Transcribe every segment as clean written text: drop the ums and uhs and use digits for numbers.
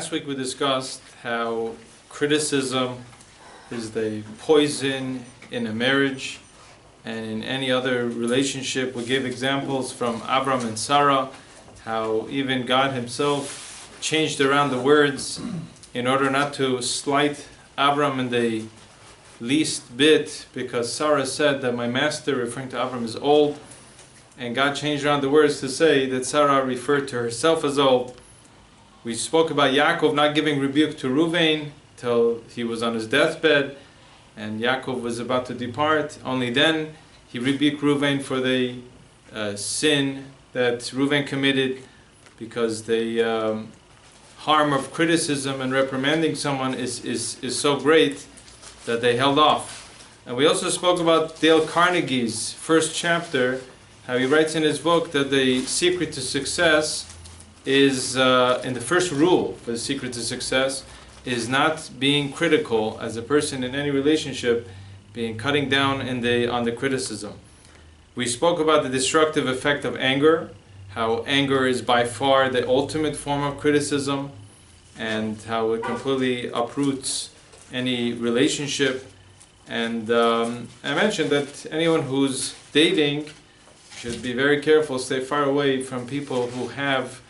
Last week we discussed how criticism is the poison in a marriage and in any other relationship. We gave examples from Abram and Sarah, how even God himself changed around the words in order not to slight Abram in the least bit, because Sarah said that my master, referring to Abram, is old, and God changed around the words to say that Sarah referred to herself as old. We spoke about Yaakov not giving rebuke to Ruvain till he was on his deathbed, and Yaakov was about to depart. Only then he rebuked Ruvain for the sin that Ruvain committed, because the harm of criticism and reprimanding someone is so great that they held off. And we also spoke about Dale Carnegie's first chapter, how he writes in his book that the secret to success is, in the first rule for the secret to success, is not being critical as a person in any relationship, being cutting down on the criticism. We spoke about the destructive effect of anger, how anger is by far the ultimate form of criticism, and how it completely uproots any relationship. And I mentioned that anyone who's dating should be very careful, stay far away from people who have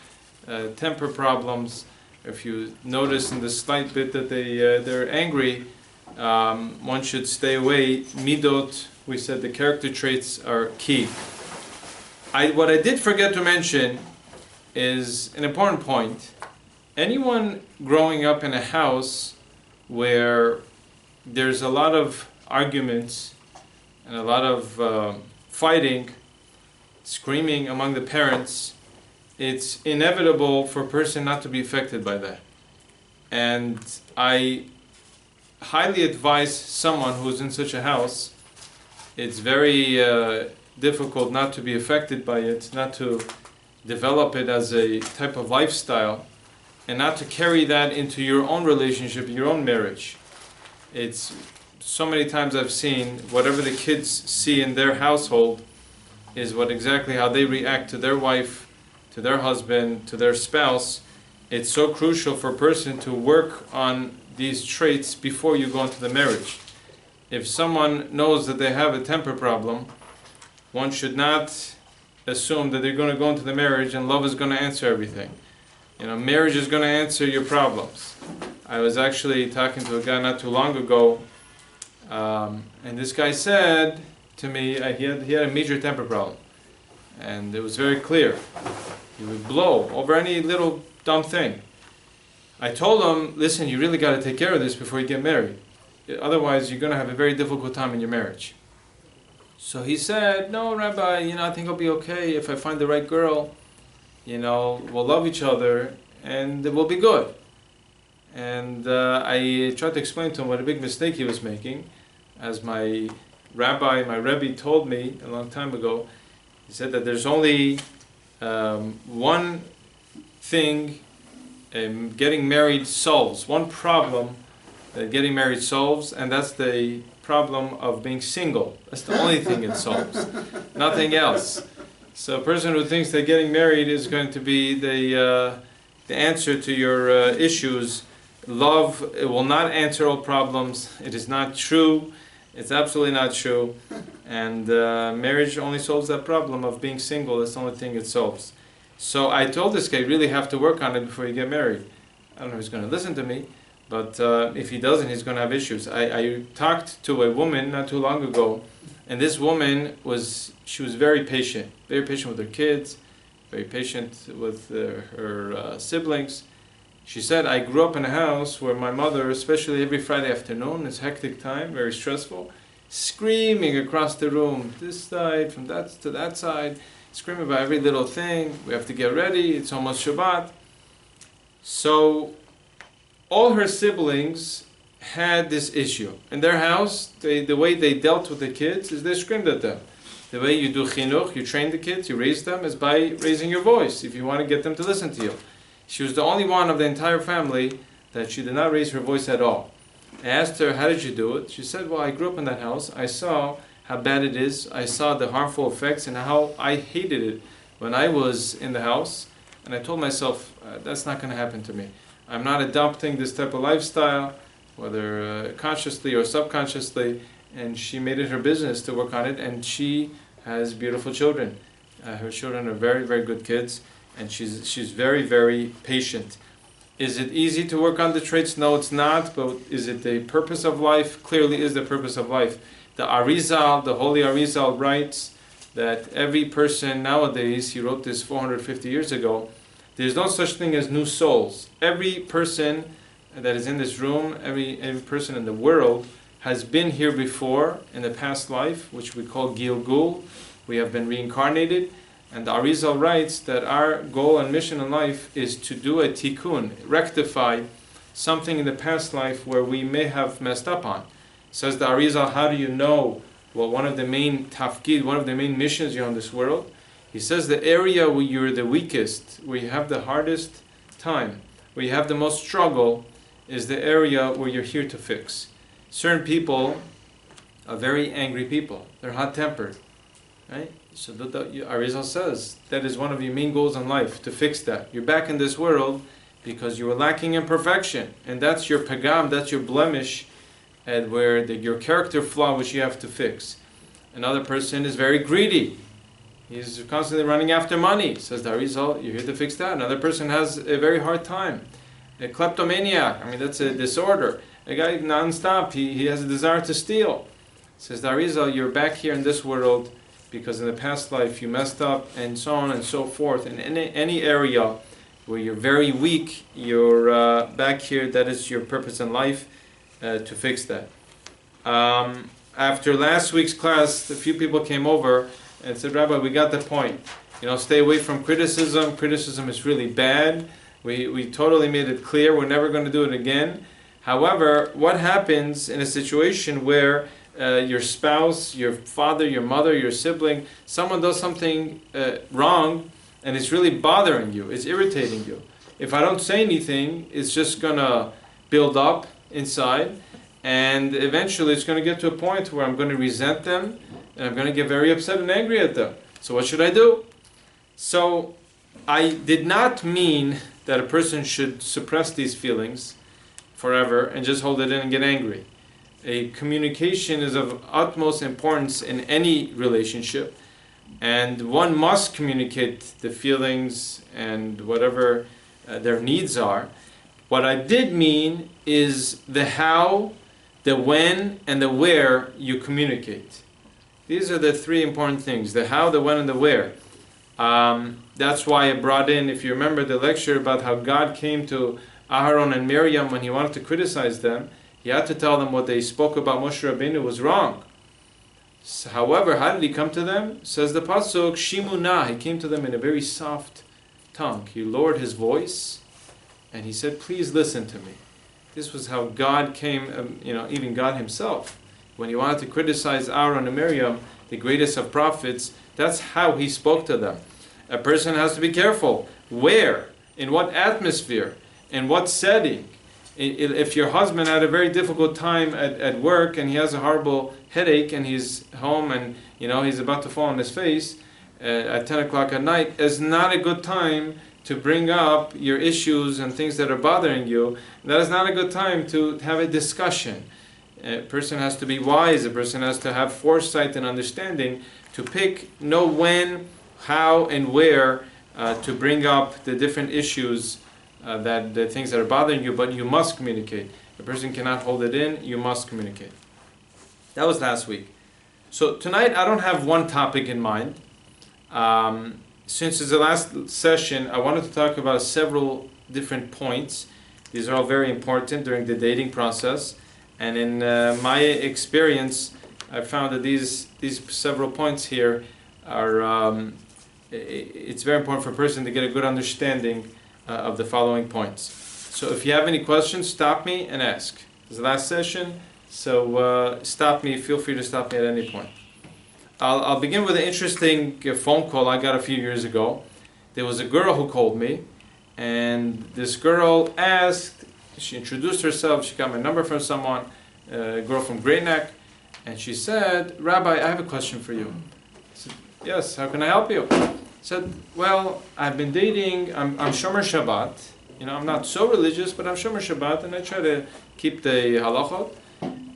temper problems. If you notice in the slight bit that they're angry, one should stay away. Midot, we said the character traits are key. What I did forget to mention is an important point. Anyone growing up in a house where there's a lot of arguments and a lot of fighting, screaming among the parents, it's inevitable for a person not to be affected by that. And I highly advise someone who's in such a house, it's very difficult not to be affected by it, not to develop it as a type of lifestyle, and not to carry that into your own relationship, your own marriage. It's so many times I've seen whatever the kids see in their household is what exactly how they react to their wife, to their husband, to their spouse. It's so crucial for a person to work on these traits before you go into the marriage. If someone knows that they have a temper problem, one should not assume that they're going to go into the marriage and love is going to answer everything. Marriage is going to answer your problems. I was actually talking to a guy not too long ago, and this guy said to me he had a major temper problem, and it was very clear. He would blow over any little dumb thing. I told him, listen, you really got to take care of this before you get married. Otherwise, you're going to have a very difficult time in your marriage. So he said, no, Rabbi, I think I'll be okay if I find the right girl. We'll love each other and we'll be good. And I tried to explain to him what a big mistake he was making. As my Rabbi told me a long time ago, he said that there's only one thing getting married solves, one problem that getting married solves, and that's the problem of being single. That's the only thing it solves, nothing else. So a person who thinks that getting married is going to be the answer to your issues, love, it will not answer all problems. It is not true. It's absolutely not true. And marriage only solves that problem of being single. That's the only thing it solves. So I told this guy, you really have to work on it before you get married. I don't know if he's going to listen to me, but if he doesn't, he's going to have issues. I talked to a woman not too long ago, and this woman was very patient with her kids, very patient with her siblings. She said, I grew up in a house where my mother, especially every Friday afternoon, it's hectic time, very stressful, screaming across the room, this side, from that to that side, screaming about every little thing. We have to get ready, it's almost Shabbat. So all her siblings had this issue. In their house, the way they dealt with the kids is they screamed at them. The way you do chinuch, you train the kids, you raise them, is by raising your voice if you want to get them to listen to you. She was the only one of the entire family that she did not raise her voice at all. I asked her, how did you do it? She said, well, I grew up in that house. I saw how bad it is. I saw the harmful effects and how I hated it when I was in the house. And I told myself, that's not going to happen to me. I'm not adopting this type of lifestyle, whether consciously or subconsciously, and she made it her business to work on it, and she has beautiful children. Her children are very, very good kids, and she's very, very patient. Is it easy to work on the traits? No, it's not, but is it the purpose of life? Clearly is the purpose of life. The Arizal, the Holy Arizal writes that every person nowadays, he wrote this 450 years ago, there's no such thing as new souls. Every person that is in this room, every person in the world has been here before in the past life, which we call Gilgul. We have been reincarnated. And the Arizal writes that our goal and mission in life is to do a tikkun, rectify something in the past life where we may have messed up on. Says the Arizal, how do you know? Well, one of the main tafkid, one of the main missions you're on this world, he says the area where you're the weakest, where you have the hardest time, where you have the most struggle, is the area where you're here to fix. Certain people are very angry people. They're hot-tempered, right? So Arizal says that is one of your main goals in life, to fix that. You're back in this world because you were lacking in perfection, and that's your pagam, that's your blemish, and where your character flaw which you have to fix. Another person is very greedy. He's constantly running after money. Says the Arizal, you're here to fix that. Another person has a very hard time. A kleptomaniac, I mean that's a disorder. A guy non-stop, he has a desire to steal. Says the Arizal, you're back here in this world because in the past life you messed up, and so on and so forth. In any area where you're very weak, you're back here, that is your purpose in life, to fix that. After last week's class, a few people came over and said, Rabbi, we got the point. Stay away from criticism. Criticism is really bad. We totally made it clear we're never going to do it again. However, what happens in a situation where your spouse, your father, your mother, your sibling, someone does something wrong and it's really bothering you, it's irritating you. If I don't say anything, it's just going to build up inside, and eventually it's going to get to a point where I'm going to resent them and I'm going to get very upset and angry at them. So what should I do? So I did not mean that a person should suppress these feelings forever and just hold it in and get angry. A communication is of utmost importance in any relationship, and one must communicate the feelings and whatever their needs are. What I did mean is the how, the when, and the where you communicate. These are the three important things: the how, the when, and the where. That's why I brought in, if you remember the lecture about how God came to Aharon and Miriam when he wanted to criticize them, he had to tell them what they spoke about Moshe Rabbeinu was wrong. So, however, how did he come to them? Says the pasuk, Shimuna, he came to them in a very soft tongue. He lowered his voice and he said, please listen to me. This was how God came, even God himself. When he wanted to criticize Aaron and Miriam, the greatest of prophets, that's how he spoke to them. A person has to be careful. Where? In what atmosphere? In what setting? If your husband had a very difficult time at work and he has a horrible headache and he's home and he's about to fall on his face at 10 o'clock at night, it's not a good time to bring up your issues and things that are bothering you. That is not a good time to have a discussion. A person has to be wise. A person has to have foresight and understanding to know when, how, and where to bring up the different issues, the things that are bothering you, but you must communicate. A person cannot hold it in, you must communicate. That was last week. So tonight I don't have one topic in mind. Since it's the last session, I wanted to talk about several different points. These are all very important during the dating process. And in my experience, I found that these several points here are, it's very important for a person to get a good understanding of the following points. So if you have any questions, stop me and ask. This is the last session, so stop me, feel free to stop me at any point. I'll begin with an interesting phone call I got a few years ago. There was a girl who called me, and this girl asked, she introduced herself, she got my number from someone, a girl from Great Neck, and she said, Rabbi, I have a question for you. I said, yes, how can I help you? I said, well, I've been dating, I'm Shomer Shabbat, I'm not so religious, but I'm Shomer Shabbat, and I try to keep the halachot.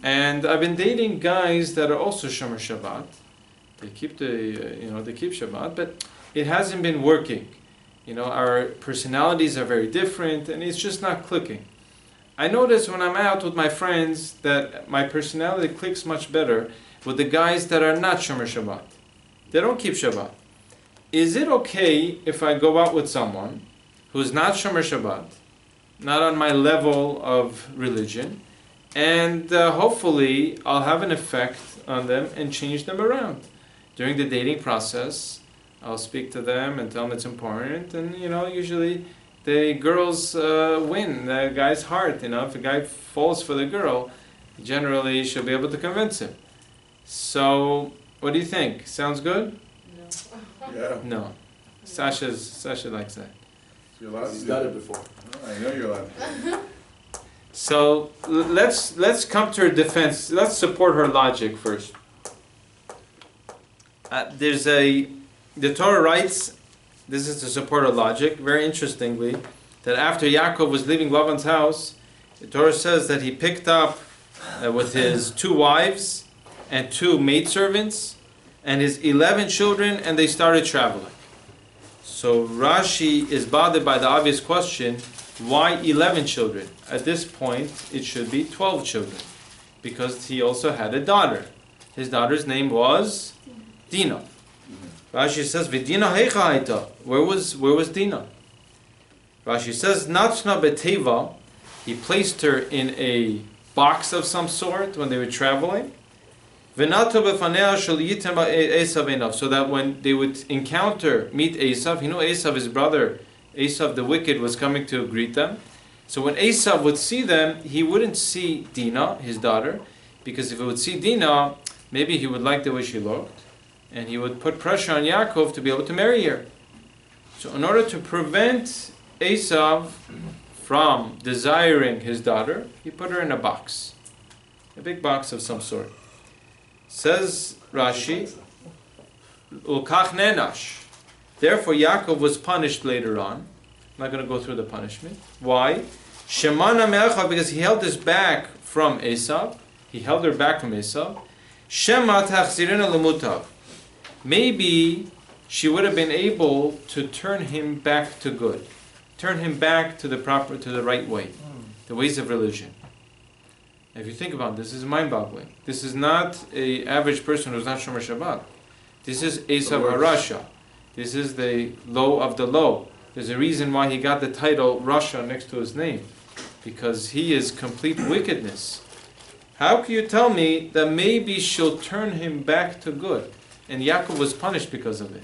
And I've been dating guys that are also Shomer Shabbat. They keep they keep Shabbat, but it hasn't been working. Our personalities are very different, and it's just not clicking. I notice when I'm out with my friends that my personality clicks much better with the guys that are not Shomer Shabbat. They don't keep Shabbat. Is it okay if I go out with someone who's not Shomer Shabbat, not on my level of religion, and hopefully I'll have an effect on them and change them around? During the dating process, I'll speak to them and tell them it's important, and usually the girls win the guy's heart. If a guy falls for the girl, generally she'll be able to convince him. So, what do you think? Sounds good? No. Yeah. No. Sasha likes that. You're allowed to He's do done that. it before. I know you're allowed to. So let's come to her defense. Let's support her logic first. The Torah writes, this is to support her logic, very interestingly, that after Yaakov was leaving Lavan's house, the Torah says that he picked up with his 2 wives and 2 maidservants and his 11 children, and they started traveling. So Rashi is bothered by the obvious question, why 11 children? At this point, it should be 12 children, because he also had a daughter. His daughter's name was Dinah. Rashi says, "V'Dina heicha haita." Where was Dinah? Rashi says, "Natshna beteva." He placed her in a box of some sort when they were traveling. V'nato b'fanea shel yitem Esav enav, so that when they would meet Esav, he knew Esav, his brother, Esav the wicked, was coming to greet them. So when Esav would see them, he wouldn't see Dinah, his daughter, because if he would see Dinah, maybe he would like the way she looked, and he would put pressure on Yaakov to be able to marry her. So in order to prevent Esav from desiring his daughter, he put her in a box, a big box of some sort. Says Rashi, Ulkach nenash. Therefore Yaakov was punished later on. I'm not going to go through the punishment. Why? Shemana me'achav, because he held this back from Esav. He held her back from Esav. Shema tachzirina lemutav. Maybe she would have been able to turn him back to good, turn him back to the right way, the ways of religion. If you think about this is mind-boggling. This is not an average person who's not Shomer Shabbat. This is Esav HaRasha. This is the low of the low. There's a reason why he got the title Rasha next to his name, because he is complete wickedness. How can you tell me that maybe she'll turn him back to good? And Yaakov was punished because of it.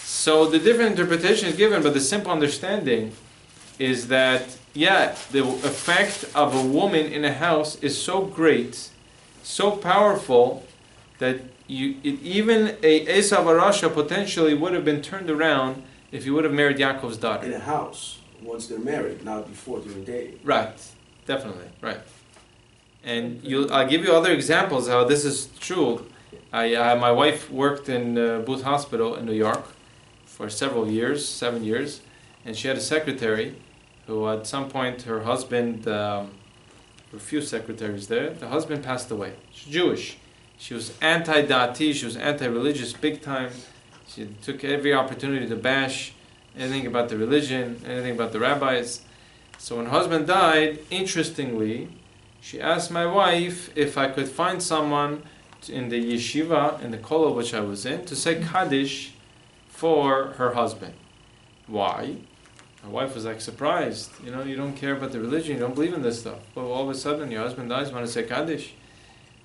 So the different interpretation is given, but the simple understanding is that, the effect of a woman in a house is so great, so powerful, that even a Esav HaRasha potentially would have been turned around if he would have married Yaakov's daughter. In a house, once they're married, not before during dating. Right, definitely, right. And I'll give you other examples how this is true. My wife worked in Booth Hospital in New York for several years, 7 years, and she had a secretary who at some point her husband, there were a few secretaries there, the husband passed away. She's Jewish. She was anti-dati, she was anti-religious big time. She took every opportunity to bash anything about the religion, anything about the rabbis. So when her husband died, interestingly, she asked my wife if I could find someone in the yeshiva, in the kollel which I was in, to say Kaddish for her husband. Why? My wife was like surprised. You don't care about the religion, you don't believe in this stuff. But all of a sudden your husband dies, you want to say Kaddish.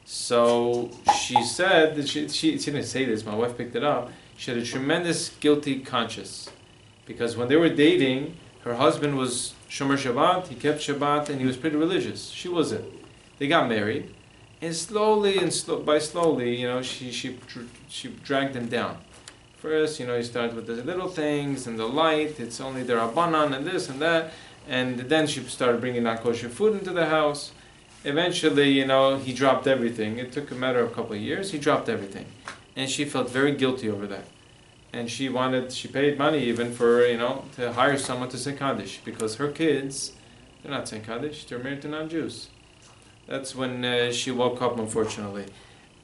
So she said, that she didn't say this, my wife picked it up, she had a tremendous guilty conscience. Because when they were dating, her husband was Shomer Shabbat, he kept Shabbat, and he was pretty religious. She wasn't. They got married, and slowly, she dragged him down. First, you start with the little things and the light, it's only the Rabbanan and this and that, and then she started bringing non-kosher food into the house. Eventually, he dropped everything. It took a matter of a couple of years, he dropped everything. And she felt very guilty over that. and she paid money even for, to hire someone to say Kaddish, because her kids, they're not saying Kaddish, they're married to non-Jews. That's when she woke up, unfortunately.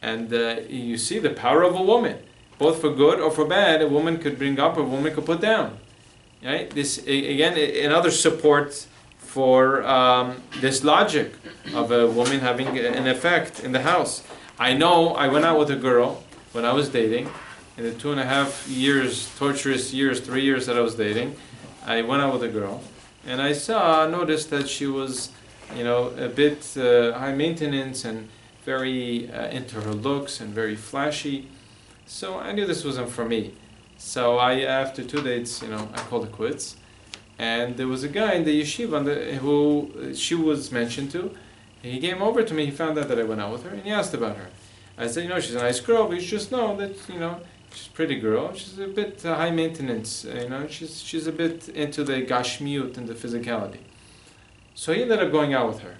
And you see the power of a woman, both for good or for bad. A woman could bring up, a woman could put down. Right? This again, another support for this logic of a woman having an effect in the house. I know I went out with a girl when I was dating, in the 2.5 years, torturous years, 3 years that I was dating. I went out with a girl, and noticed that she was, a bit high maintenance and very into her looks and very flashy. So I knew this wasn't for me. So after 2 dates, I called it quits. And there was a guy in the yeshiva who she was mentioned to. He came over to me, he found out that I went out with her, and he asked about her. I said, she's a nice girl, but you just know that, she's a pretty girl. She's a bit high maintenance, she's a bit into the gashmiut and the physicality. So he ended up going out with her.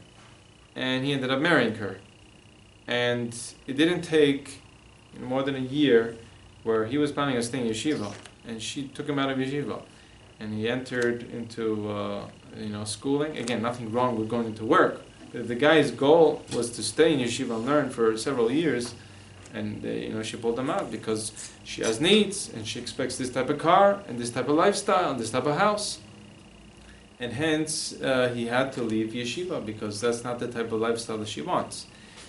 And he ended up marrying her. And it didn't take more than a year where he was planning on staying in yeshiva, and she took him out of yeshiva, and he entered into schooling. Again, nothing wrong with going into work, but the guy's goal was to stay in yeshiva and learn for several years, and she pulled him out because she has needs, and she expects this type of car, and this type of lifestyle, and this type of house, and hence he had to leave yeshiva because that's not the type of lifestyle that she wants.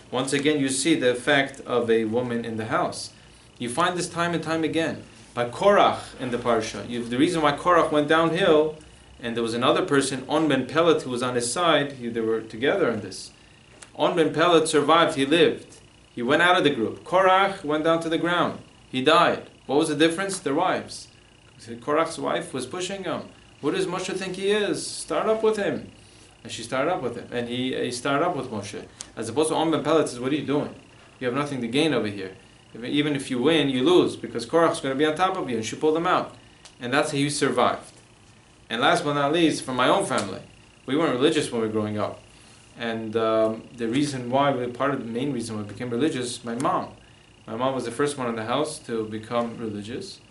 Once again, you see the effect of a woman in the house. You find this time and time again. By Korach in the Parsha, the reason why Korach went downhill, and there was another person, On ben Pelet, who was on his side, they were together in this. On ben Pelet survived, he lived. He went out of the group. Korach went down to the ground. He died. What was the difference? Their wives. Korach's wife was pushing him. Who does Moshe think he is? Start up with him. And she started up with him. And he started up with Moshe. As opposed to On ben Pelet says, what are you doing? You have nothing to gain over here. Even if you win, you lose, because Korach's going to be on top of you, and she pulled him out. And that's how you survived. And last but not least, from my own family, we weren't religious when we were growing up. And the reason why, part of the main reason we became religious, my mom. My mom was the first one in the house to become religious,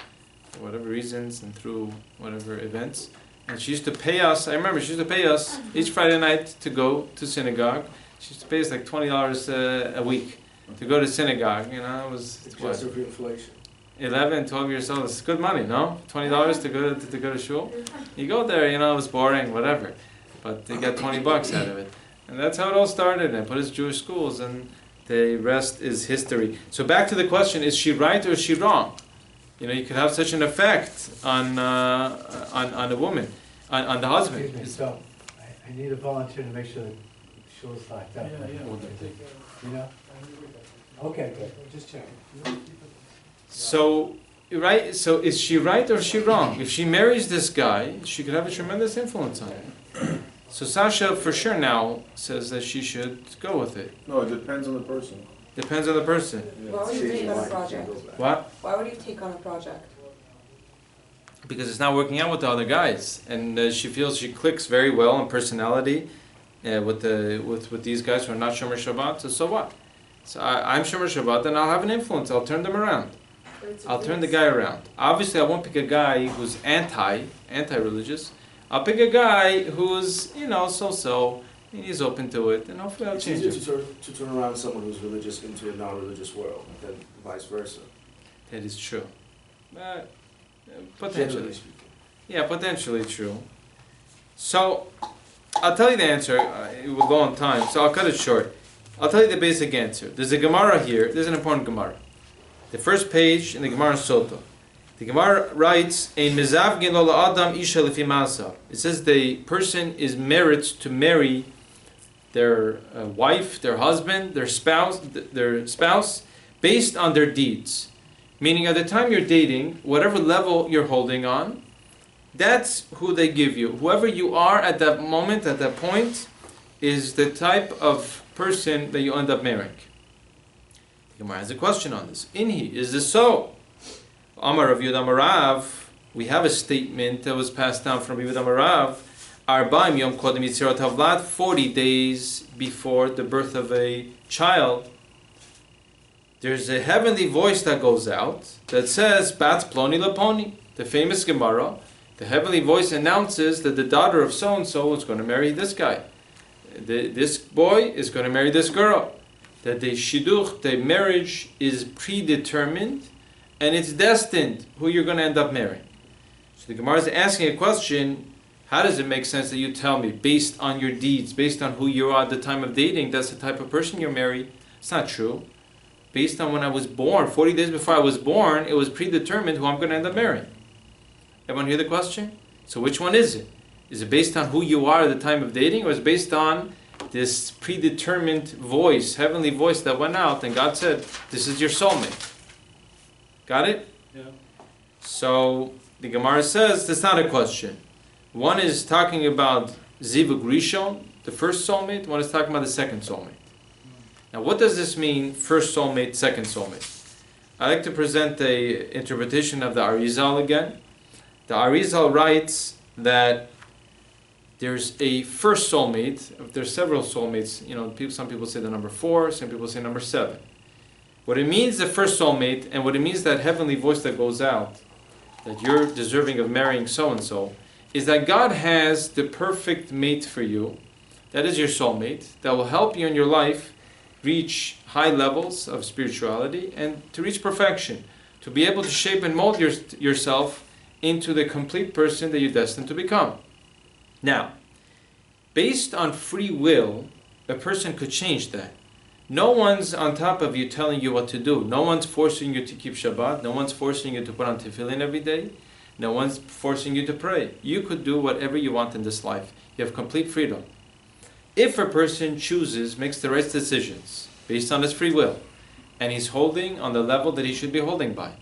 for whatever reasons and through whatever events. And she used to pay us, I remember she used to pay us each Friday night to go to synagogue. She used to pay us like $20 a week to go to synagogue. It was what? Inflation. 11, 12 years old. It's good money, no? $20 to go to shul. You go there, it was boring, whatever, but they got $20 out of it, and that's how it all started. And put us Jewish schools, and the rest is history. So back to the question: is she right or is she wrong? You could have such an effect on a woman, on the husband. Excuse me, so I need a volunteer to make sure the shul's locked up. Okay, good. Just checking. So, right? So is she right or is she wrong? If she marries this guy, she could have a tremendous influence on him. So Sasha, for sure now, says that she should go with it. No, it depends on the person. Depends on the person. Why would you take on a project? What? Why would you take on a project? Because it's not working out with the other guys, and she feels she clicks very well in personality with these guys who are not Shomer Shabbat. So what? So I'm Shomer Shabbat, and I'll have an influence. I'll turn them around. I'll turn the guy around. Obviously, I won't pick a guy who's anti-religious. I'll pick a guy who's, so-so, and he's open to it, and hopefully I'll change It's him. easier to turn around someone who's religious into a non-religious world than vice versa. That is true. Generally Potentially. speaking. Yeah, potentially true. So, I'll tell you the answer. It will go on time, so I'll cut it short. I'll tell you the basic answer. There's a Gemara here. There's an important Gemara. The first page in the Gemara Sota. The Gemara writes, "Ein mezavgin lo la'adam isha lefi ma'asav." It says the person is merits to marry their wife, their husband, their spouse, based on their deeds. Meaning, at the time you're dating, whatever level you're holding on, that's who they give you. Whoever you are at that moment, at that point, is the type of person that you end up marrying. The Gemara has a question on this. Inhi, is this so? Amar Rav Yud Amarav, we have a statement that was passed down from Rav Yud Amarav. Arba'im Yom Kodem Yitzirat Havlad, 40 days before the birth of a child. there's a heavenly voice that goes out that says, Bat Ploni Laponi, the famous Gemara. The heavenly voice announces that the daughter of so-and-so is going to marry this guy. This boy is going to marry this girl. That the shidduch, the marriage, is predetermined and it's destined who you're going to end up marrying. So the Gemara is asking a question, how does it make sense that you tell me, based on your deeds, based on who you are at the time of dating, that's the type of person you're married? It's not true. Based on when I was born, 40 days before I was born, it was predetermined who I'm going to end up marrying. Everyone hear the question? So which one is it? Is it based on who you are at the time of dating, or is it based on this predetermined voice, heavenly voice that went out and God said, this is your soulmate? Got it? Yeah. So the Gemara says that's not a question. One is talking about Zivug Rishon, the first soulmate. One is talking about the second soulmate. Now what does this mean, first soulmate, second soulmate? I like to present the interpretation of the Arizal again. The Arizal writes that there's a first soulmate. There's several soulmates. You know, some people say the number 4, some people say number 7. What it means, the first soulmate, and what it means, that heavenly voice that goes out, that you're deserving of marrying so-and-so, is that God has the perfect mate for you. That is your soulmate, that will help you in your life reach high levels of spirituality and to reach perfection, to be able to shape and mold yourself into the complete person that you're destined to become. Now, based on free will, a person could change that. No one's on top of you telling you what to do. No one's forcing you to keep Shabbat. No one's forcing you to put on tefillin every day. No one's forcing you to pray. You could do whatever you want in this life. You have complete freedom. If a person chooses, makes the right decisions based on his free will, and he's holding on the level that he should be holding by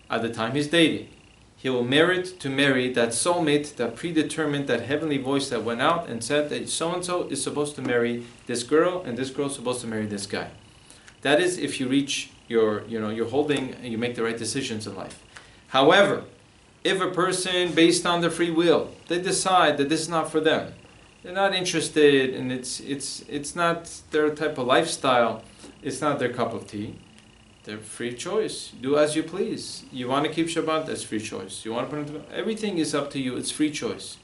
at the time he's dating, he will merit to marry that soulmate, that predetermined, that heavenly voice that went out and said that so-and-so is supposed to marry this girl and this girl is supposed to marry this guy. That is if you reach your holding and you make the right decisions in life. However, if a person, based on their free will, they decide that this is not for them, they're not interested and it's not their type of lifestyle, it's not their cup of tea, they're free choice. Do as you please. You want to keep Shabbat, that's free choice. You want to put into everything is up to you, it's free choice.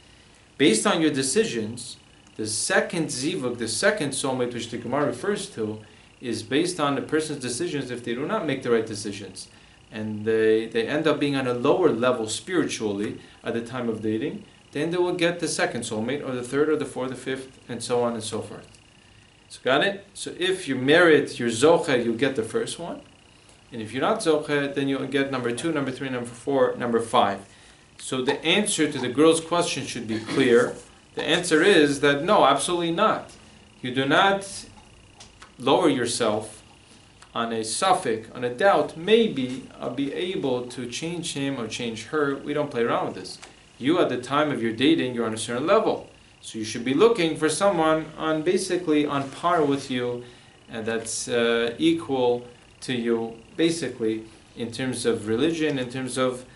Based on your decisions, the second zivug, the second soulmate which the Gemara refers to, is based on the person's decisions. If they do not make the right decisions and they end up being on a lower level spiritually at the time of dating, then they will get the second soulmate or the third or the fourth or the fifth and so on and so forth. So got it? So if you merit your zoche, you'll get the first one. And if you're not zoche, then you'll get number 2, number 3, number 4, number 5. So the answer to the girl's question should be clear. The answer is that no, absolutely not. You do not lower yourself on a suffix, on a doubt. Maybe I'll be able to change him or change her. We don't play around with this. You, at the time of your dating, you're on a certain level. So you should be looking for someone basically on par with you, and that's equal to you, basically, in terms of religion, in terms of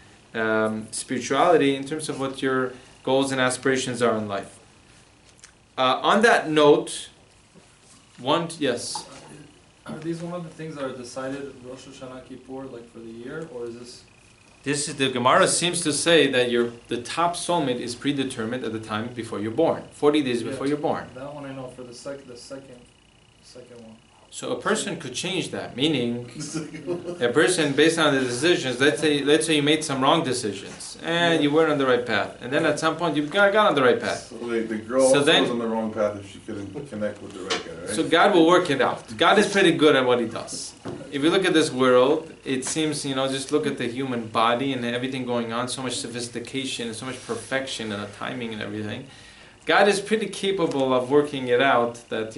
spirituality, in terms of what your goals and aspirations are in life. On that note, yes? Are these one of the things that are decided Rosh Hashanah Kippur, like for the year, or is this? This is, the Gemara seems to say that the top soulmate is predetermined at the time before you're born, 40 days before you're born. That one I know. For the second one. So a person could change that, meaning a person, based on the decisions, let's say you made some wrong decisions and you weren't on the right path, and then at some point you got on the right path. So wait, the girl also was on the wrong path if she couldn't connect with the right guy, right? So God will work it out. God is pretty good at what He does. If you look at this world, it seems, just look at the human body and everything going on, so much sophistication and so much perfection and the timing and everything. God is pretty capable of working it out that,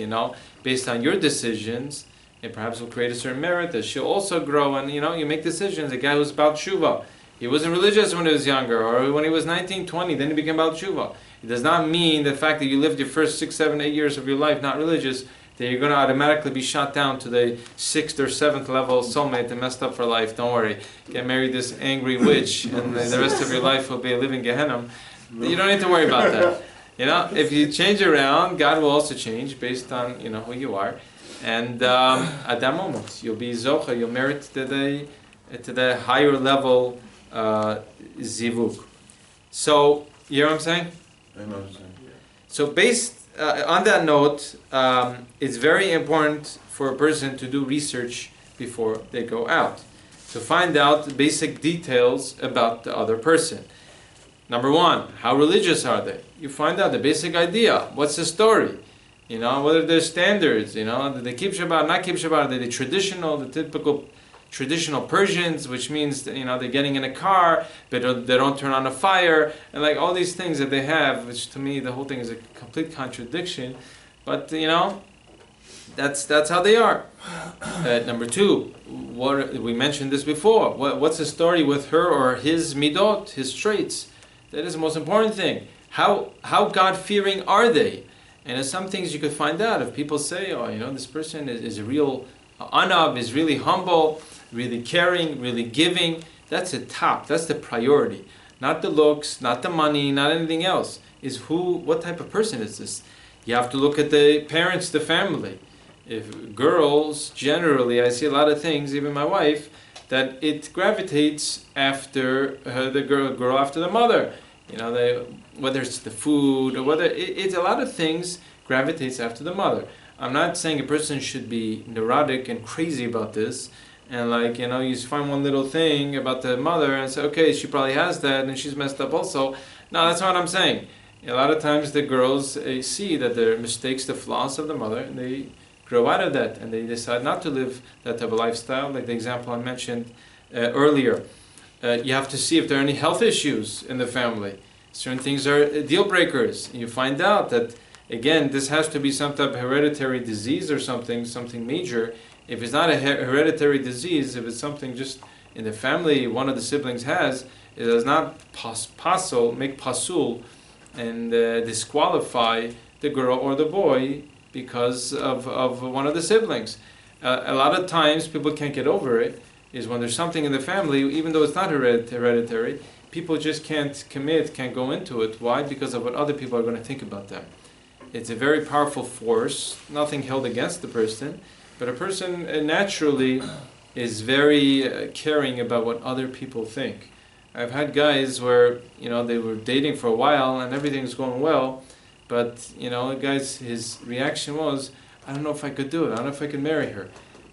based on your decisions, it perhaps will create a certain merit that she'll also grow, and you make decisions. The guy who's about tshuva, he wasn't religious when he was younger, or when he was 19, 20, then he became about tshuva. It does not mean the fact that you lived your first 6, 7, 8 years of your life not religious, that you're going to automatically be shot down to the 6th or 7th level soulmate and messed up for life. Don't worry. Get married this angry witch, and the rest of your life will be a living Gehenna. You don't need to worry about that. If you change around, God will also change based on who you are. And at that moment, you'll be zocha, you'll merit to the higher level zivug. So, you know what I'm saying? I know what you're saying. So based on that note, it's very important for a person to do research before they go out, to find out the basic details about the other person. Number one, how religious are they? You find out the basic idea. What's the story? You know, what are their standards? You know, do they keep Shabbat, not keep Shabbat? Are they traditional, the typical traditional Persians, which means that, you know, they're getting in a car, but they don't turn on a fire, and like all these things that they have, which to me the whole thing is a complete contradiction. But you know, that's how they are. Number two, what we mentioned this before. What's the story with her or his midot, his traits? That is the most important thing. How God-fearing are they? And there's some things you could find out if people say, oh, you know, this person is a real anav, is really humble, really caring, really giving. That's the top. That's the priority. Not the looks, not the money, not anything else. Is what type of person is this? You have to look at the parents, the family. If girls, generally, I see a lot of things, even my wife, that it gravitates after the girl after the mother. You know, whether it's the food or whether it's a lot of things gravitates after the mother. I'm not saying a person should be neurotic and crazy about this, and like, you know, you find one little thing about the mother and say, okay, she probably has that and she's messed up also. No, that's not what I'm saying. A lot of times the girls see that their mistakes, the flaws of the mother, and they grow out of that and they decide not to live that type of lifestyle, like the example I mentioned earlier. You have to see if there are any health issues in the family. Certain things are deal breakers. You find out that, again, this has to be some type of hereditary disease or something major. If it's not a hereditary disease, if it's something just in the family one of the siblings has, it does not make pasul and disqualify the girl or the boy because of one of the siblings. A lot of times people can't get over it, is when there's something in the family, even though it's not hereditary, people just can't commit, can't go into it. Why? Because of what other people are going to think about them. It's a very powerful force, nothing held against the person, but a person naturally is very caring about what other people think. I've had guys where, you know, they were dating for a while and everything's going well, but, you know, his reaction was, I don't know if I could do it. I don't know if I could marry her.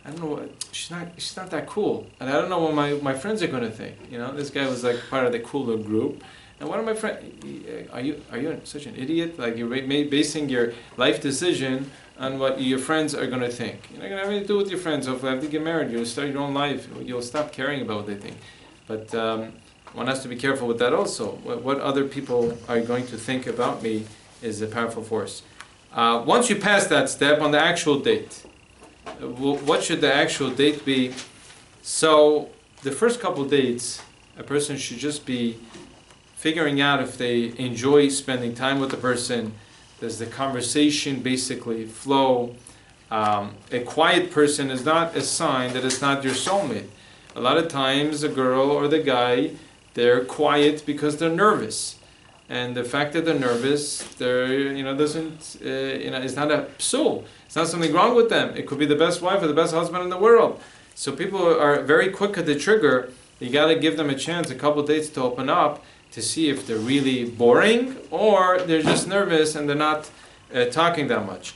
I don't know, she's not that cool. And I don't know what my friends are going to think. You know, this guy was like part of the cooler group. And one of my friends, are you such an idiot? Like you're basing your life decision on what your friends are going to think. You're not going to have anything to do with your friends. So if after you get married, you'll start your own life. You'll stop caring about what they think. But one has to be careful with that also. What other people are going to think about me is a powerful force. Once you pass that step on the actual date, what should the actual date be? So the first couple dates, a person should just be figuring out if they enjoy spending time with the person. Does the conversation basically flow? A quiet person is not a sign that it's not your soulmate. A lot of times the girl or the guy, they're quiet because they're nervous. And the fact that they're nervous, it's not a psul. It's not something wrong with them. It could be the best wife or the best husband in the world. So people are very quick at the trigger. You got to give them a chance, a couple dates to open up to see if they're really boring or they're just nervous and they're not talking that much.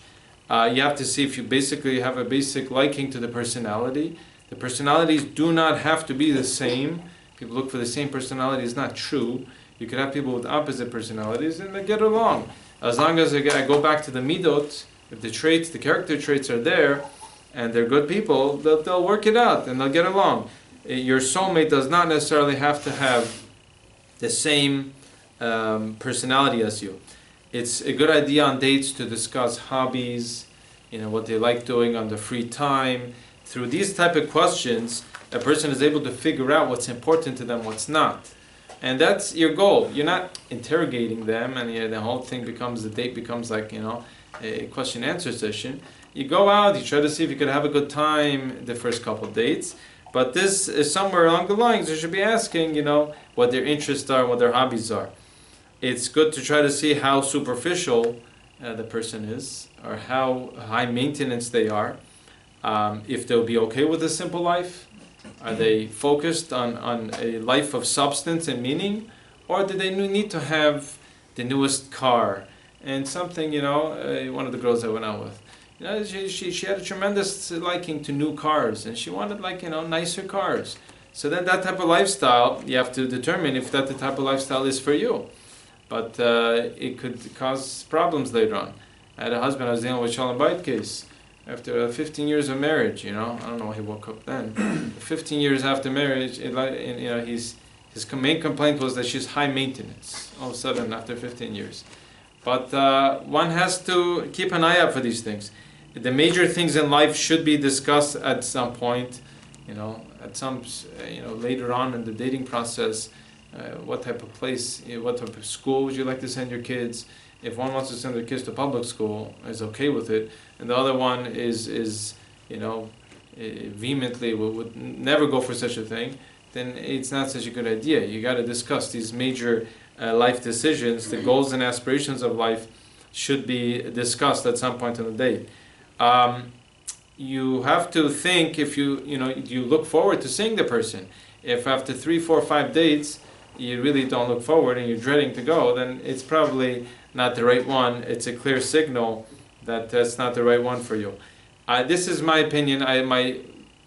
You have to see if you basically have a basic liking to the personality. The personalities do not have to be the same. People look for the same personality. It's not true. You could have people with opposite personalities and they get along. As long as I go back to the midot, if the traits, the character traits are there and they're good people, they'll work it out and they'll get along. Your soulmate does not necessarily have to have the same personality as you. It's a good idea on dates to discuss hobbies, what they like doing on the free time. Through these type of questions, a person is able to figure out what's important to them, what's not. And that's your goal. You're not interrogating them and the whole thing the date becomes like, a question-answer session. You go out, you try to see if you could have a good time the first couple of dates. But this is somewhere along the lines, you should be asking, what their interests are, what their hobbies are. It's good to try to see how superficial the person is, or how high maintenance they are. if they'll be okay with a simple life. Are they focused on a life of substance and meaning, or do they need to have the newest car and something? One of the girls I went out with, she had a tremendous liking to new cars, and she wanted nicer cars. So that type of lifestyle, you have to determine if that the type of lifestyle is for you. But it could cause problems later on. I had a husband I was dealing with Shalom Bayit case. After 15 years of marriage, I don't know why he woke up then. 15 years after marriage, his main complaint was that she's high maintenance. All of a sudden, after 15 years. But one has to keep an eye out for these things. The major things in life should be discussed at some point. Later on in the dating process, what type of place, what type of school would you like to send your kids? If one wants to send their kids to public school, is okay with it, and the other one is vehemently would never go for such a thing, then it's not such a good idea. You got to discuss these major life decisions. The goals and aspirations of life should be discussed at some point in the date. You have to think if you look forward to seeing the person. If after 3, 4, 5 dates you really don't look forward and you're dreading to go, then it's probably not the right one. It's a clear signal that that's not the right one for you. This is my opinion. My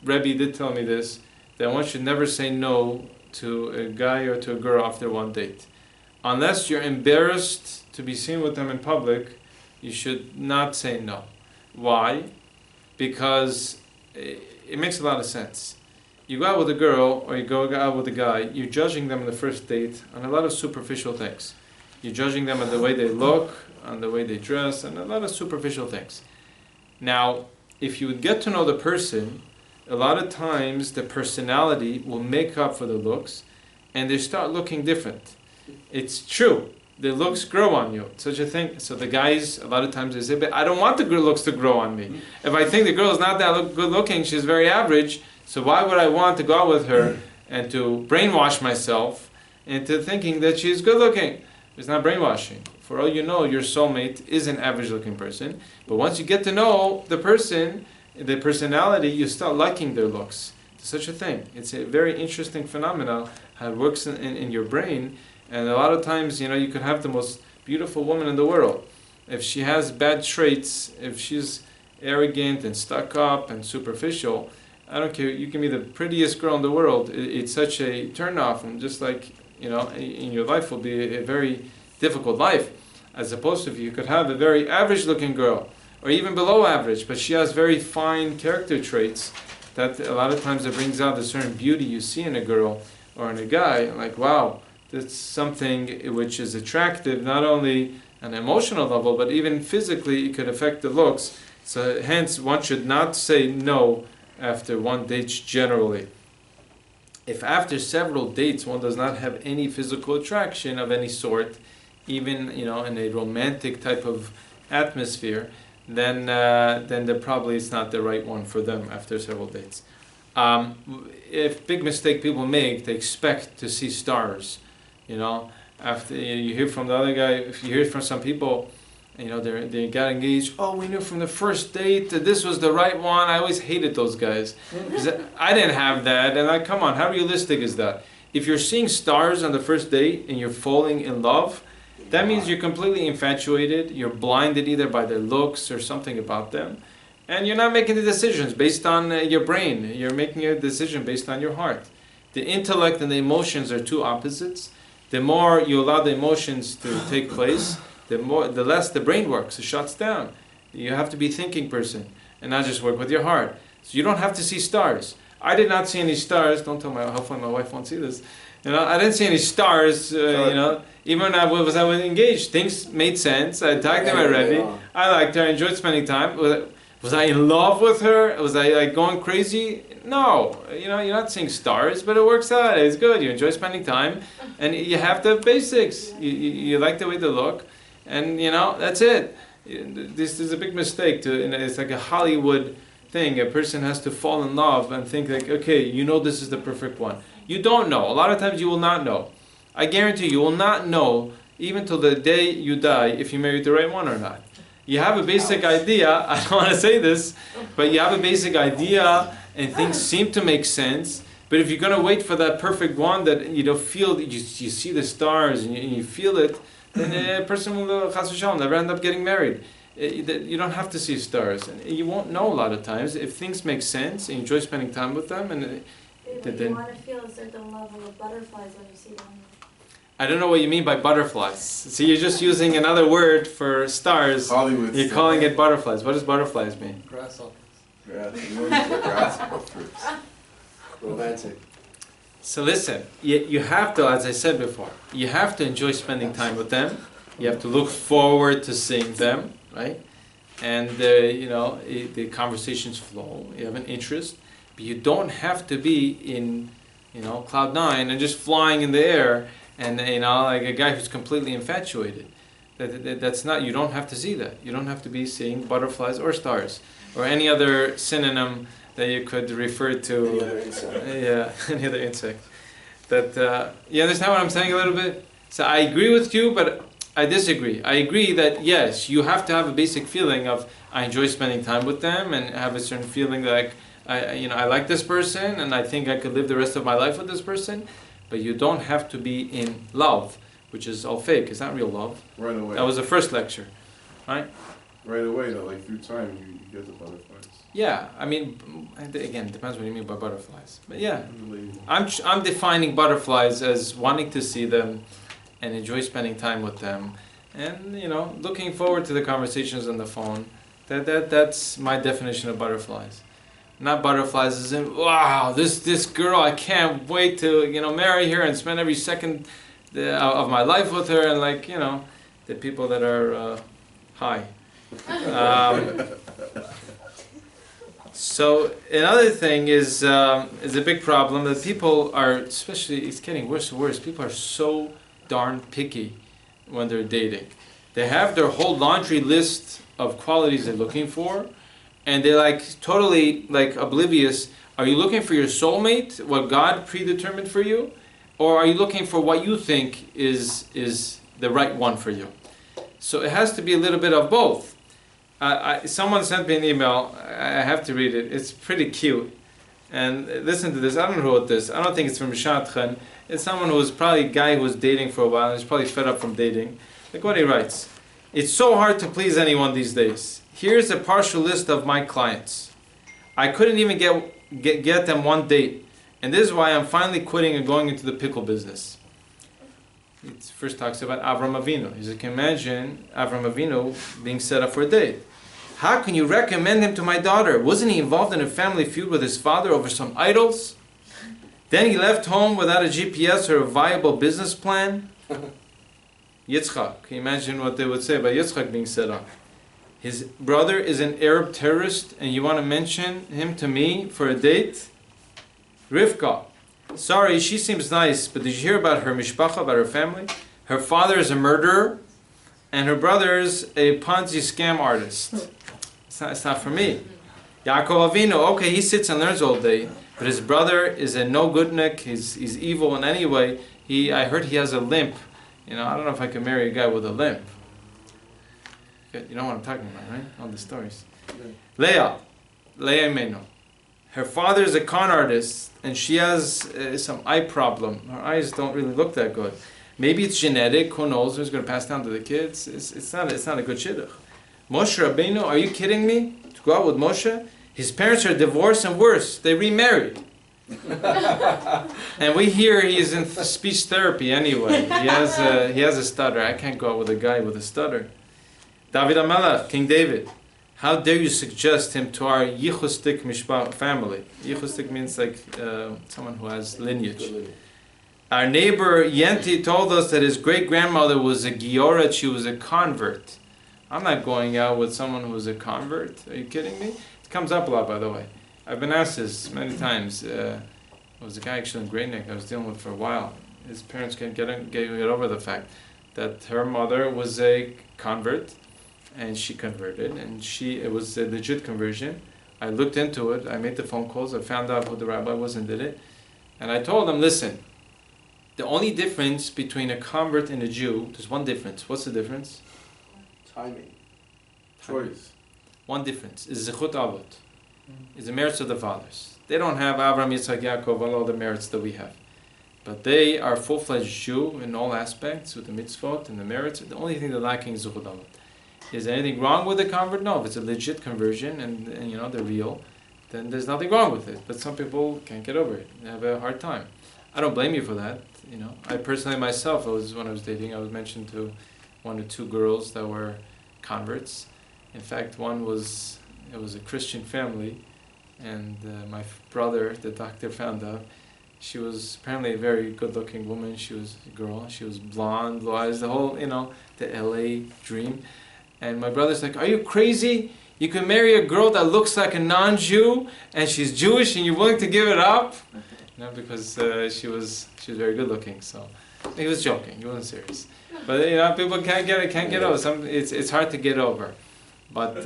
Rabbi did tell me this, that one should never say no to a guy or to a girl after one date. Unless you're embarrassed to be seen with them in public, you should not say no. Why? Because it makes a lot of sense. You go out with a girl or you go out with a guy, you're judging them on the first date on a lot of superficial things. You're judging them on the way they look, on the way they dress, and a lot of superficial things. Now, if you would get to know the person, a lot of times the personality will make up for the looks, and they start looking different. It's true. The looks grow on you. Such a thing. So the guys, a lot of times they say, but I don't want the good looks to grow on me. If I think the girl is not that good looking, she's very average, so why would I want to go out with her and to brainwash myself into thinking that she's good looking? It's not brainwashing. For all you know, your soulmate is an average looking person. But once you get to know the person, the personality, you start liking their looks. It's such a thing. It's a very interesting phenomenon, how it works in your brain. And a lot of times, you could have the most beautiful woman in the world. If she has bad traits, if she's arrogant and stuck up and superficial, I don't care, you can be the prettiest girl in the world. It's such a turn-off, and just like, in your life will be a very difficult life. As opposed to if you could have a very average-looking girl, or even below average, but she has very fine character traits that a lot of times it brings out a certain beauty you see in a girl or in a guy. Like, wow, that's something which is attractive, not only on an emotional level, but even physically it could affect the looks. So hence, one should not say no after one date generally. If after several dates one does not have any physical attraction of any sort, even in a romantic type of atmosphere, then probably it's not the right one for them after several dates. If big mistake people make, they expect to see stars. After you hear from the other guy, if you hear from some people, they got engaged. Oh, we knew from the first date that this was the right one. I always hated those guys. I didn't have that. And come on, how realistic is that? If you're seeing stars on the first date and you're falling in love, that means you're completely infatuated. You're blinded either by their looks or something about them. And you're not making the decisions based on your brain. You're making a decision based on your heart. The intellect and the emotions are two opposites. The more you allow the emotions to take place, the less the brain works. It shuts down. You have to be a thinking person and not just work with your heart. So you don't have to see stars. I did not see any stars. Don't tell hopefully my wife won't see this. I didn't see any stars. Even when I was engaged, things made sense. I talked to my Rabbi. I liked her. I enjoyed spending time. Was I in love with her? Was I going crazy? No. You're not seeing stars, but it works out. It's good. You enjoy spending time, and you have the basics. You like the way they look. And that's it. This is a big mistake. It's like a Hollywood thing. A person has to fall in love and think like, okay, this is the perfect one. You don't know. A lot of times you will not know. I guarantee you will not know even till the day you die if you married the right one or not. You have a basic idea. I don't want to say this, but you have a basic idea and things seem to make sense. But if you're going to wait for that perfect one that you don't feel, you see the stars and you feel it, then a person will chas v'shalom never end up getting married. You don't have to see stars, and you won't know a lot of times if things make sense and you enjoy spending time with them. And What you want to feel is at the level of butterflies when you see them. I don't know what you mean by butterflies. So you're just using another word for stars. Hollywood. You're calling it butterflies. What does butterflies mean? Grasshoppers. Grasshoppers. Romantic. So listen, you have to, as I said before, you have to enjoy spending time with them. You have to look forward to seeing them, right? And the conversations flow. You have an interest, but you don't have to be in, cloud nine and just flying in the air, and like a guy who's completely infatuated. That's not. You don't have to see that. You don't have to be seeing butterflies or stars or any other synonym that you could refer to. Any other insect. Yeah, any other insect. That you understand what I'm saying a little bit? So I agree with you, but I disagree. I agree that yes, you have to have a basic feeling of I enjoy spending time with them and have a certain feeling like I like this person and I think I could live the rest of my life with this person. But you don't have to be in love, which is all fake. It's not real love. Right away. That was the first lecture, right? Right away, though, like through time, you get the butterflies. Yeah, I mean, again, it depends what you mean by butterflies. But yeah, I'm defining butterflies as wanting to see them and enjoy spending time with them, and looking forward to the conversations on the phone. That's my definition of butterflies. Not butterflies as in wow, this girl, I can't wait to marry her and spend every second of my life with her, and the people that are high. So another thing is a big problem that people are, especially, it's getting worse and worse. People are so darn picky when they're dating. They have their whole laundry list of qualities they're looking for, and they're totally oblivious. Are you looking for your soulmate, what God predetermined for you, or are you looking for what you think is the right one for you? So it has to be a little bit of both. Someone sent me an email. I have to read it. It's pretty cute. And listen to this. I don't know who wrote this. I don't think it's from Shatchan. It's someone who was probably a guy who was dating for a while and he's probably fed up from dating. Look what he writes. It's so hard to please anyone these days. Here's a partial list of my clients. I couldn't even get them one date. And this is why I'm finally quitting and going into the pickle business. It first talks about Avram Avinu. You can imagine Avram Avinu being set up for a date. How can you recommend him to my daughter? Wasn't he involved in a family feud with his father over some idols? Then he left home without a GPS or a viable business plan? Yitzchak. Can you imagine what they would say about Yitzchak being set up? His brother is an Arab terrorist and you want to mention him to me for a date? Rivka. Sorry, she seems nice, but did you hear about her mishpacha, about her family? Her father is a murderer, and her brother is a Ponzi scam artist. It's not for me. Yaakov Avinu, okay, he sits and learns all day, but his brother is a no-goodnik, he's evil in any way. I heard he has a limp. I don't know if I can marry a guy with a limp. You know what I'm talking about, right? All the stories. Leah Meno. Her father is a con artist, and she has some eye problem. Her eyes don't really look that good. Maybe it's genetic. Who knows? Who's going to pass down to the kids? It's not a good shidduch. Moshe Rabbeinu, are you kidding me? To go out with Moshe? His parents are divorced, and worse, they remarried. And we hear he's in speech therapy anyway. He has a stutter. I can't go out with a guy with a stutter. David HaMelech, King David. How dare you suggest him to our Yichustik Mishpah family? Yichustik means someone who has lineage. Our neighbor Yenti told us that his great-grandmother was a Gioret, she was a convert. I'm not going out with someone who was a convert. Are you kidding me? It comes up a lot, by the way. I've been asked this many times. There was a guy actually in Great Neck I was dealing with for a while. His parents can't get over the fact that her mother was a convert, and she converted, and it was a legit conversion. I looked into it, I made the phone calls, I found out who the rabbi was and did it. And I told them, listen, the only difference between a convert and a Jew, there's one difference. What's the difference? Timing. Choice. One difference is Zechut Avot. is the merits of the fathers. They don't have Abraham, Yitzhak, Yaakov, all the merits that we have. But they are full-fledged Jew in all aspects, with the mitzvot and the merits. The only thing they're lacking is zuchudavot. Is there anything wrong with the convert? No. If it's a legit conversion and they're real, then there's nothing wrong with it. But some people can't get over it. They have a hard time. I don't blame you for that. I personally myself, when I was dating, I was mentioned to one or two girls that were converts. In fact, it was a Christian family, and my brother, the doctor, found out she was apparently a very good-looking woman. She was a girl. She was blonde, blue eyes, the whole, the LA dream. And my brother's like, "Are you crazy? You can marry a girl that looks like a non-Jew, and she's Jewish, and you're willing to give it up?" Because she was very good-looking. So he was joking. He wasn't serious. But people can't get over. It's hard to get over. But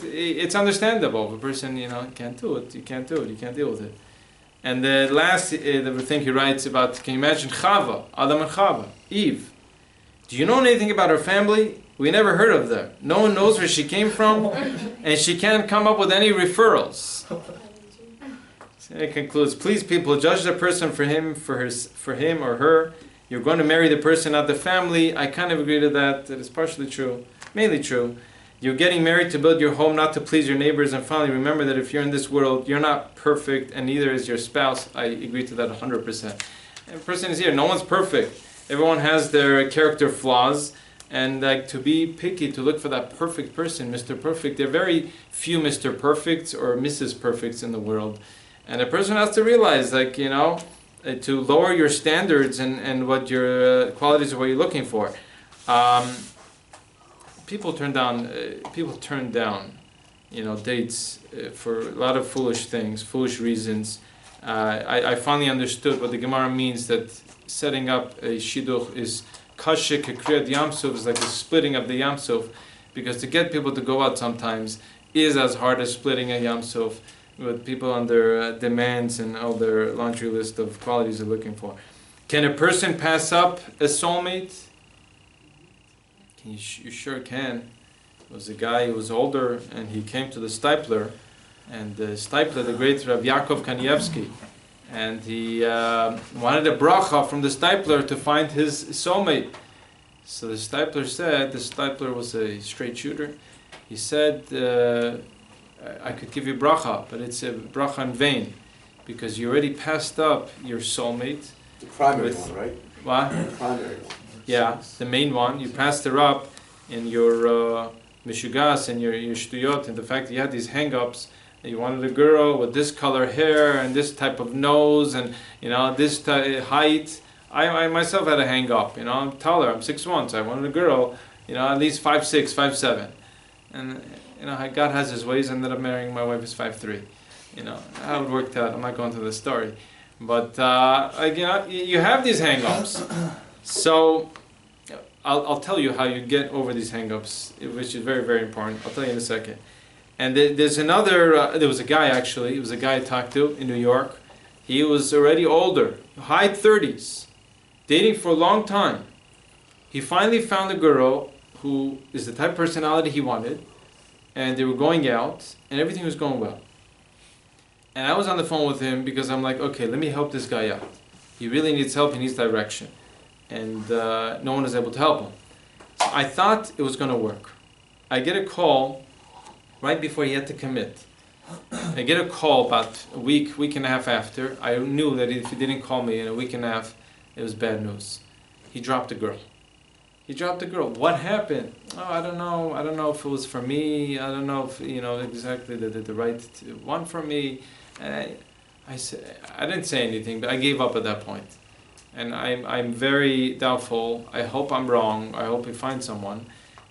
it's understandable. If a person can't do it, you can't do it. You can't deal with it. And the last thing he writes about, can you imagine Chava, Adam and Chava, Eve? Do you know anything about her family? We never heard of them. No one knows where she came from, and she can't come up with any referrals. So it concludes, please people, judge the person for him or her. You're going to marry the person, not the family. I kind of agree to that. That is partially true, mainly true. You're getting married to build your home, not to please your neighbors. And finally, remember that if you're in this world, you're not perfect, and neither is your spouse. I agree to that 100%. And the person is here. No one's perfect. Everyone has their character flaws. And to be picky, to look for that perfect person, Mr. Perfect, there are very few Mr. Perfects or Mrs. Perfects in the world. And a person has to realize, to lower your standards and what your qualities of what you're looking for. People turn down dates for a lot of foolish things, foolish reasons. I finally understood what the Gemara means, that setting up a shidduch is kashik kriyat yamsuf, is like the splitting of the yamsuf, because to get people to go out sometimes is as hard as splitting a yamsuf with people on their demands and all their laundry list of qualities they're looking for. Can a person pass up a soulmate? You sure can. It was a guy who was older, and he came to the Stipler, and the Stipler, the great Rabbi Yaakov Kanievsky, and he wanted a bracha from the Stipler to find his soulmate. So the Stipler was a straight shooter. He said, I could give you bracha, but it's a bracha in vain, because you already passed up your soulmate. The primary one, right? What? The primary one. Yeah, the main one. You passed her up in your mishugas and your shtuyot, and the fact that you had these hang-ups. You wanted a girl with this color hair and this type of nose and this height. I myself had a hang-up. I'm taller. I'm 6'1", so I wanted a girl, at least 5'6", 5'7", and God has His ways. I ended up marrying my wife who's 5'3". How it worked out. I'm not going through the story, but you have these hang-ups. So I'll tell you how you get over these hang-ups, which is very, very important. I'll tell you in a second. And there's another, there was a guy actually, it was a guy I talked to in New York. He was already older, high 30s, dating for a long time. He finally found a girl who is the type of personality he wanted, and they were going out, and everything was going well. And I was on the phone with him because I'm like, okay, let me help this guy out. He really needs help, he needs direction. And no one was able to help him. So I thought it was going to work. I get a call right before he had to commit. I get a call about a week and a half after. I knew that if he didn't call me in a week and a half, it was bad news. He dropped a girl. What happened? Oh, I don't know. I don't know if it was for me. I don't know if exactly the right one for me. And I didn't say anything, but I gave up at that point. And I'm very doubtful. I hope I'm wrong. I hope he finds someone.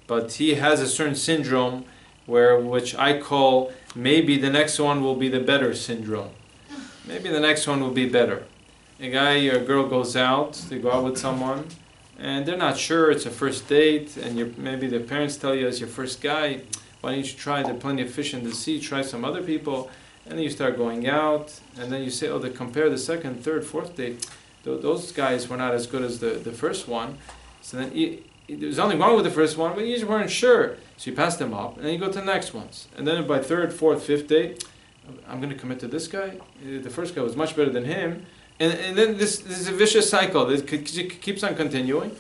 But he has a certain syndrome which I call maybe the next one will be the better syndrome. Maybe the next one will be better. A guy or a girl goes out, they go out with someone, and they're not sure, it's a first date, and maybe their parents tell you as your first guy, why don't you try, there are plenty of fish in the sea, try some other people, and then you start going out, and then you say, they compare the second, third, fourth date, those guys were not as good as the first one. So then there's nothing wrong with the first one, but you just weren't sure. So you pass them up, and then you go to the next ones. And then by third, fourth, fifth day, I'm going to commit to this guy. The first guy was much better than him. And then this is a vicious cycle that keeps on continuing.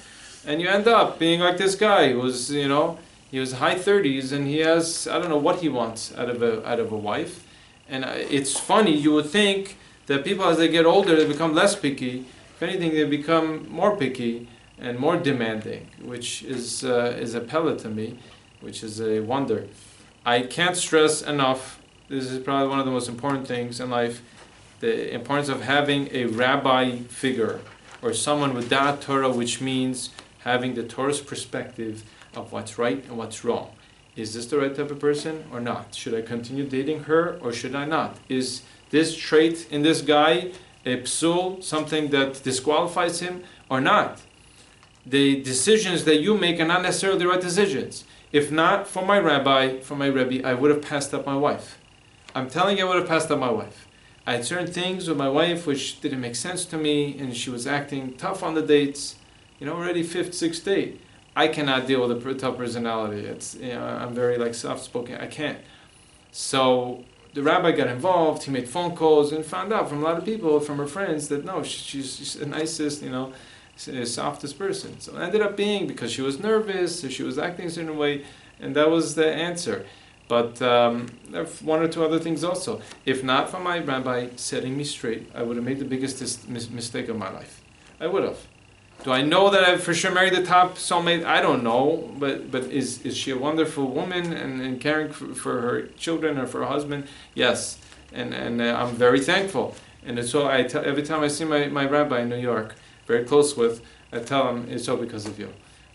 And you end up being like this guy who was, he was high 30s, and he has, I don't know what he wants out of a wife. And it's funny, you would think that people as they get older, they become less picky. If anything, they become more picky and more demanding, which is a pellet to me, which is a wonder. I can't stress enough, this is probably one of the most important things in life, the importance of having a rabbi figure, or someone with da'at Torah, which means having the Torah's perspective of what's right and what's wrong. Is this the right type of person or not? Should I continue dating her or should I not? Is this trait in this guy a psul, something that disqualifies him or not? The decisions that you make are not necessarily the right decisions. If not for my rabbi, for my Rebbe, I would have passed up my wife. I'm telling you, I would have passed up my wife. I had certain things with my wife which didn't make sense to me, and she was acting tough on the dates. Already fifth, sixth date. I cannot deal with a tough personality. I'm very soft-spoken. I can't. So the rabbi got involved. He made phone calls and found out from a lot of people, from her friends, that no, she's the nicest, softest person. So it ended up being because she was nervous, or she was acting a certain way, and that was the answer. But there are one or two other things also. If not for my rabbi setting me straight, I would have made the biggest mistake of my life. I would have. Do I know that I for sure married the top soulmate? I don't know. But is she a wonderful woman and caring for her children or for her husband? Yes. And I'm very thankful. And so every time I see my rabbi in New York, very close with, I tell him it's all because of you.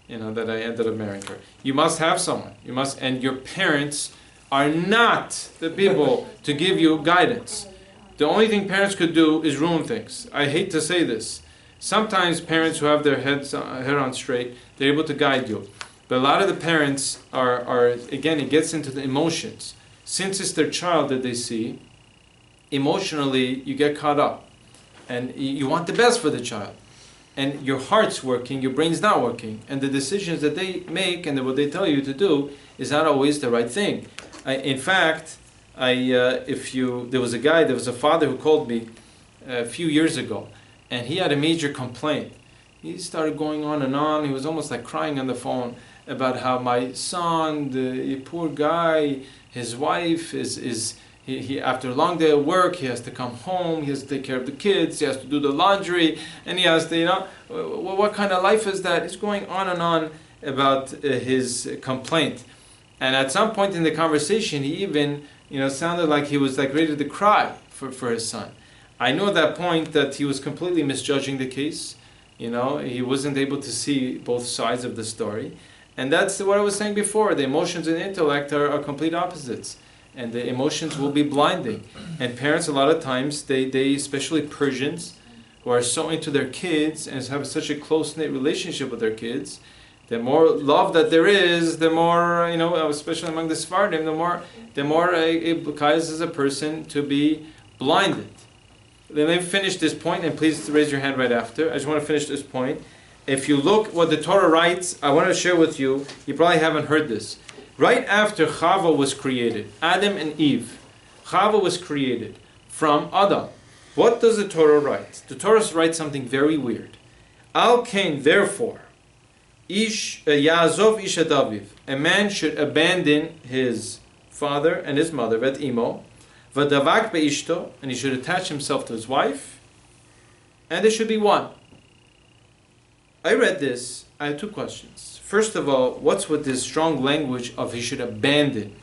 That I ended up marrying her. You must have someone. And your parents are not the people to give you guidance. The only thing parents could do is ruin things. I hate to say this. Sometimes parents who have their head on straight, they're able to guide you. But a lot of the parents are again, it gets into the emotions. Since it's their child that they see, emotionally you get caught up. And you want the best for the child. And your heart's working, your brain's not working. And the decisions that they make and what they tell you to do is not always the right thing. In fact, there was a father who called me a few years ago, and he had a major complaint. He started going on and on. He was almost like crying on the phone about how my son, the poor guy, his wife he after a long day of work, he has to come home, he has to take care of the kids, he has to do the laundry, and he has to, what kind of life is that? He's going on and on about his complaint. And at some point in the conversation, he even, sounded like he was ready to cry for his son. I knew at that point that he was completely misjudging the case. He wasn't able to see both sides of the story. And that's what I was saying before. The emotions and intellect are complete opposites. And the emotions will be blinding. And parents, a lot of times, they especially Persians, who are so into their kids and have such a close-knit relationship with their kids, the more love that there is, the more, especially among the Sephardim, the more it causes a person to be blinded. Let me finish this point, and please raise your hand right after. I just want to finish this point. If you look what the Torah writes, I want to share with you, you probably haven't heard this. Right after Chava was created, Adam and Eve, Chava was created from Adam. What does the Torah write? The Torah writes something very weird. Al Kain, therefore, Ya'azov ish et aviv. A man should abandon his father and his mother, vet imo, v'davak be'ishto, and he should attach himself to his wife, and there should be one. I read this, I have two questions. First of all, what's with this strong language of he should abandon?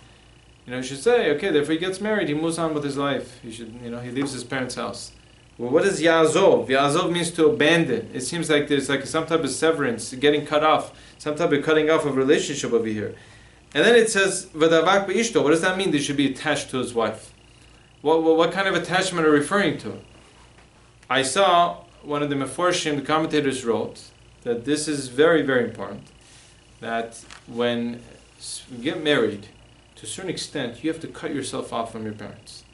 He should say, okay, therefore he gets married, he moves on with his life. He should, he leaves his parents' house. Well, what is Ya'azov? Ya'azov means to abandon. It seems like there's some type of severance, getting cut off, some type of cutting off of relationship over here. And then it says, V'davak be'ishto. What does that mean? They should be attached to his wife. What kind of attachment are we referring to? I saw one of the Meforshim, the commentators wrote, that this is very, very important. That when you get married, to a certain extent, you have to cut yourself off from your parents.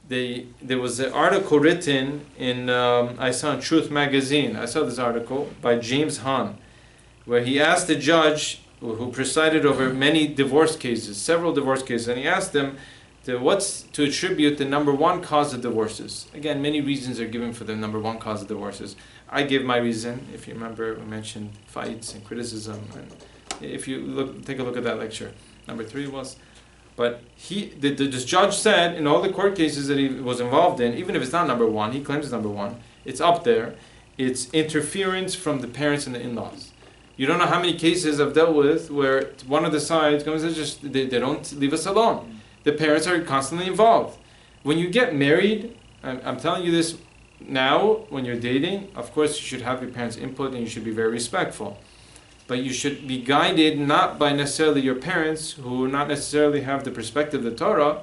There was an article written in, I saw in Truth magazine, I saw this article by James Hahn. where he asked the judge who presided over many divorce cases, several divorce cases, and he asked them what's to attribute the number one cause of divorces. Again, many reasons are given for the number one cause of divorces. I gave my reason. If you remember, we mentioned fights and criticism, and if you take a look at that lecture, number 3 was. But this judge said in all the court cases that he was involved in, even if it's not number one, he claims it's number one, it's up there. It's interference from the parents and the in-laws. You don't know how many cases I've dealt with where one of the sides comes and just they don't leave us alone. The parents are constantly involved. When you get married, I'm telling you this now, when you're dating, of course you should have your parents' input and you should be very respectful. But you should be guided not by necessarily your parents, who not necessarily have the perspective of the Torah,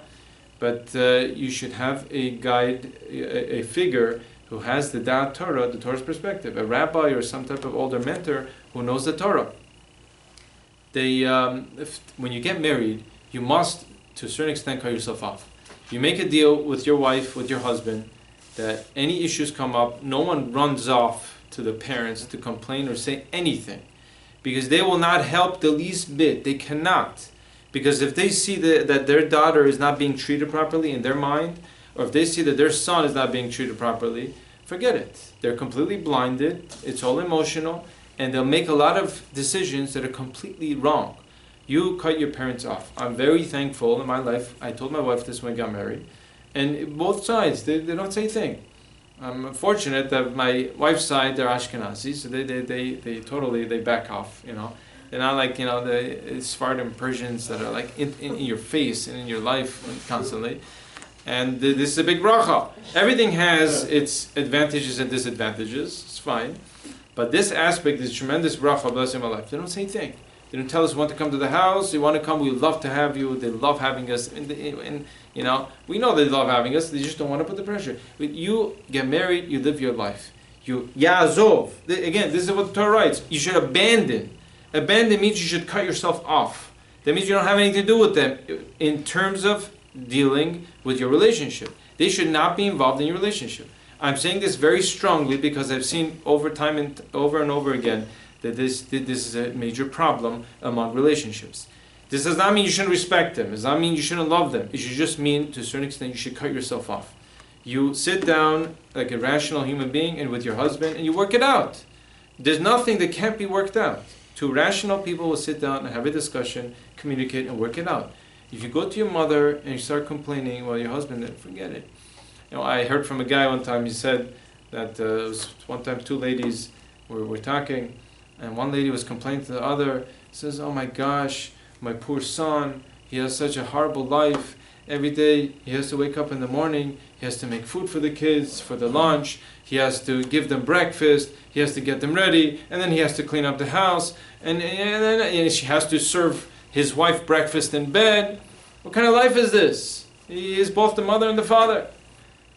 but you should have a guide, a figure who has the Da'at Torah, the Torah's perspective, a rabbi or some type of older mentor who knows the Torah. When you get married, you must, to a certain extent, cut yourself off. You make a deal with your wife, with your husband, that any issues come up, no one runs off to the parents to complain or say anything. Because they will not help the least bit. They cannot. Because if they see that their daughter is not being treated properly in their mind, or if they see that their son is not being treated properly, forget it. They're completely blinded. It's all emotional. And they'll make a lot of decisions that are completely wrong. You cut your parents off. I'm very thankful in my life. I told my wife this when I got married. And both sides, they don't say a thing. I'm fortunate that my wife's side, they're Ashkenazi, so they totally back off, you know. They're not like, you know, the Sephardim Persians that are like in your face and in your life constantly. And this is a big bracha. Everything has its advantages and disadvantages. It's fine. But this aspect is tremendous bracha, blessing my life. They don't say a thing. They don't tell us we want to come to the house. You want to come, we love to have you. They love having us. And you know, we know they love having us. They just don't want to put the pressure. But you get married, you live your life. You Ya'azov. Again, this is what the Torah writes. You should abandon. Abandon means you should cut yourself off. That means you don't have anything to do with them in terms of dealing with your relationship. They should not be involved in your relationship. I'm saying this very strongly because I've seen over time and over again that this is a major problem among relationships. This does not mean you shouldn't respect them. It does not mean you shouldn't love them. It should just mean, to a certain extent, you should cut yourself off. You sit down like a rational human being and with your husband and you work it out. There's nothing that can't be worked out. Two rational people will sit down and have a discussion, communicate, and work it out. If you go to your mother and you start complaining while your husband, then forget it. You know, I heard from a guy one time, he said that it was one time 2 ladies were talking, and one lady was complaining to the other, says, oh my gosh, my poor son, he has such a horrible life. Every day he has to wake up in the morning, he has to make food for the kids, for the lunch, he has to give them breakfast, he has to get them ready, and then he has to clean up the house, and then she has to serve his wife breakfast in bed. What kind of life is this? He is both the mother and the father.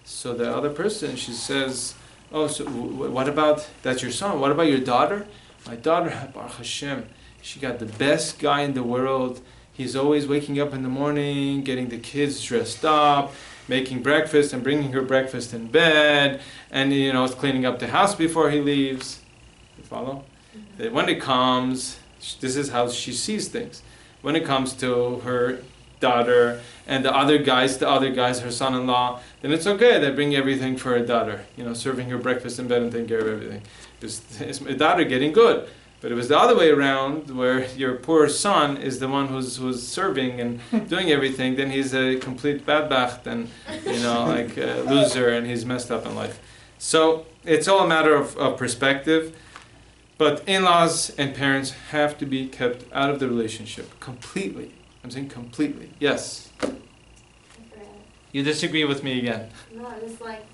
So the other person, she says, oh, so what about, that's your son, what about your daughter? My daughter, Baruch Hashem, she got the best guy in the world. He's always waking up in the morning, getting the kids dressed up, making breakfast and bringing her breakfast in bed, and you know, cleaning up the house before he leaves. You follow? That when it comes, this is how she sees things. When it comes to her daughter and the other guys, her son-in-law, then it's okay. They bring everything for her daughter, you know, serving her breakfast in bed and taking care of everything. It's my daughter getting good. But it was the other way around, where your poor son is the one who's serving and doing everything. Then he's a complete badbacht and, you know, like a loser, and he's messed up in life. So it's all a matter of perspective. But in-laws and parents have to be kept out of the relationship completely. I'm saying completely. Yes. I forgot. You disagree with me again. No, it's like,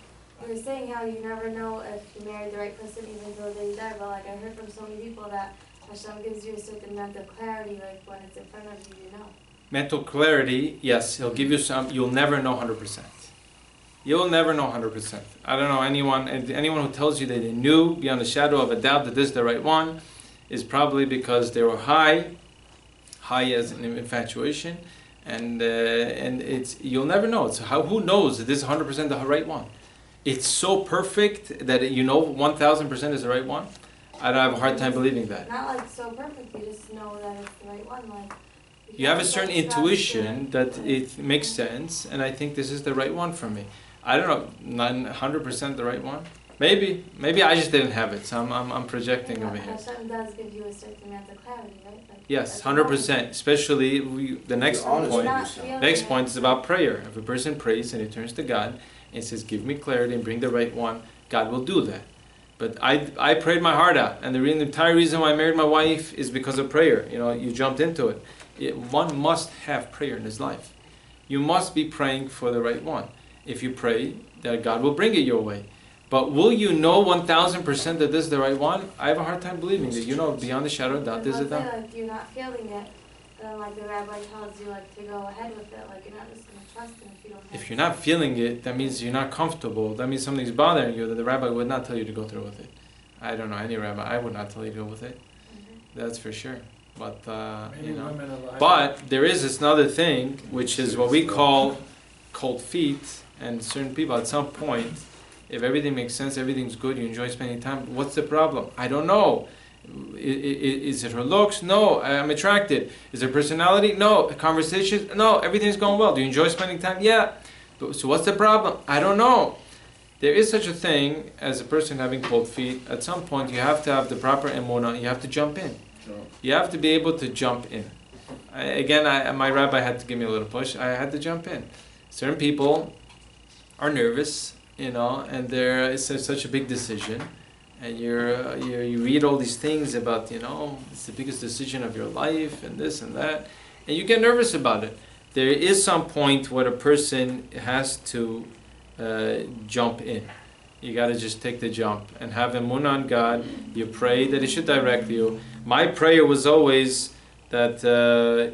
you were saying how you never know if you married the right person even though they're dead, but like I heard from so many people that Hashem gives you a certain mental clarity, like when it's in front of you, you know. Mental clarity, yes, he'll give you some, you'll never know 100%. You'll never know 100%. I don't know anyone who tells you that they knew beyond a shadow of a doubt that this is the right one is probably because they were high as an infatuation, and it's, you'll never know. It's who knows that this is 100% the right one? It's so perfect that you know 1000% is the right one. I don't have a hard time believing that. Not like so perfect, you just know that it's the right one, like. You have a can't certain just trust intuition it. that it makes sense, and I think this is the right one for me. I don't know, not 100% the right one. Maybe I just didn't have it, so I'm projecting over here. Hashem does give you a certain amount of clarity, right? Like, Yes, that's 100%. Especially the next You're honest with point. Not yourself. feeling Next it. point is about prayer. If a person prays and he turns to God and says, "Give me clarity and bring the right one," God will do that. But I prayed my heart out, and the entire reason why I married my wife is because of prayer. You know, you jumped into it. One must have prayer in his life. You must be praying for the right one. If you pray, that God will bring it your way. But will you know 1,000% that this is the right one? I have a hard time believing that you know beyond the shadow of doubt And this is let's it. say, like, you're not feeling it, then like the rabbi tells you like to go ahead with it, like you're not just gonna trust him if you don't. If you're not feeling it, that means you're not comfortable. That means something's bothering you, that the rabbi would not tell you to go through with it. I don't know any rabbi. I would not tell you to go with it. That's for sure. But, you know. But there is this another thing, which is what we call cold feet. And certain people, at some point, if everything makes sense, everything's good, you enjoy spending time, what's the problem? I don't know. Is it her looks? No, I'm attracted. Is it personality? No. Conversations? No, everything's going well. Do you enjoy spending time? Yeah. So what's the problem? I don't know. There is such a thing as a person having cold feet. At some point, you have to have the proper emunah. You have to jump in. You have to be able to jump in. My rabbi had to give me a little push. I had to jump in. Certain people are nervous, you know, and it's such a big decision. And you read all these things about, you know, it's the biggest decision of your life and this and that. And you get nervous about it. There is some point where a person has to jump in. You got to just take the jump and have emunah on God. You pray that He should direct you. My prayer was always that,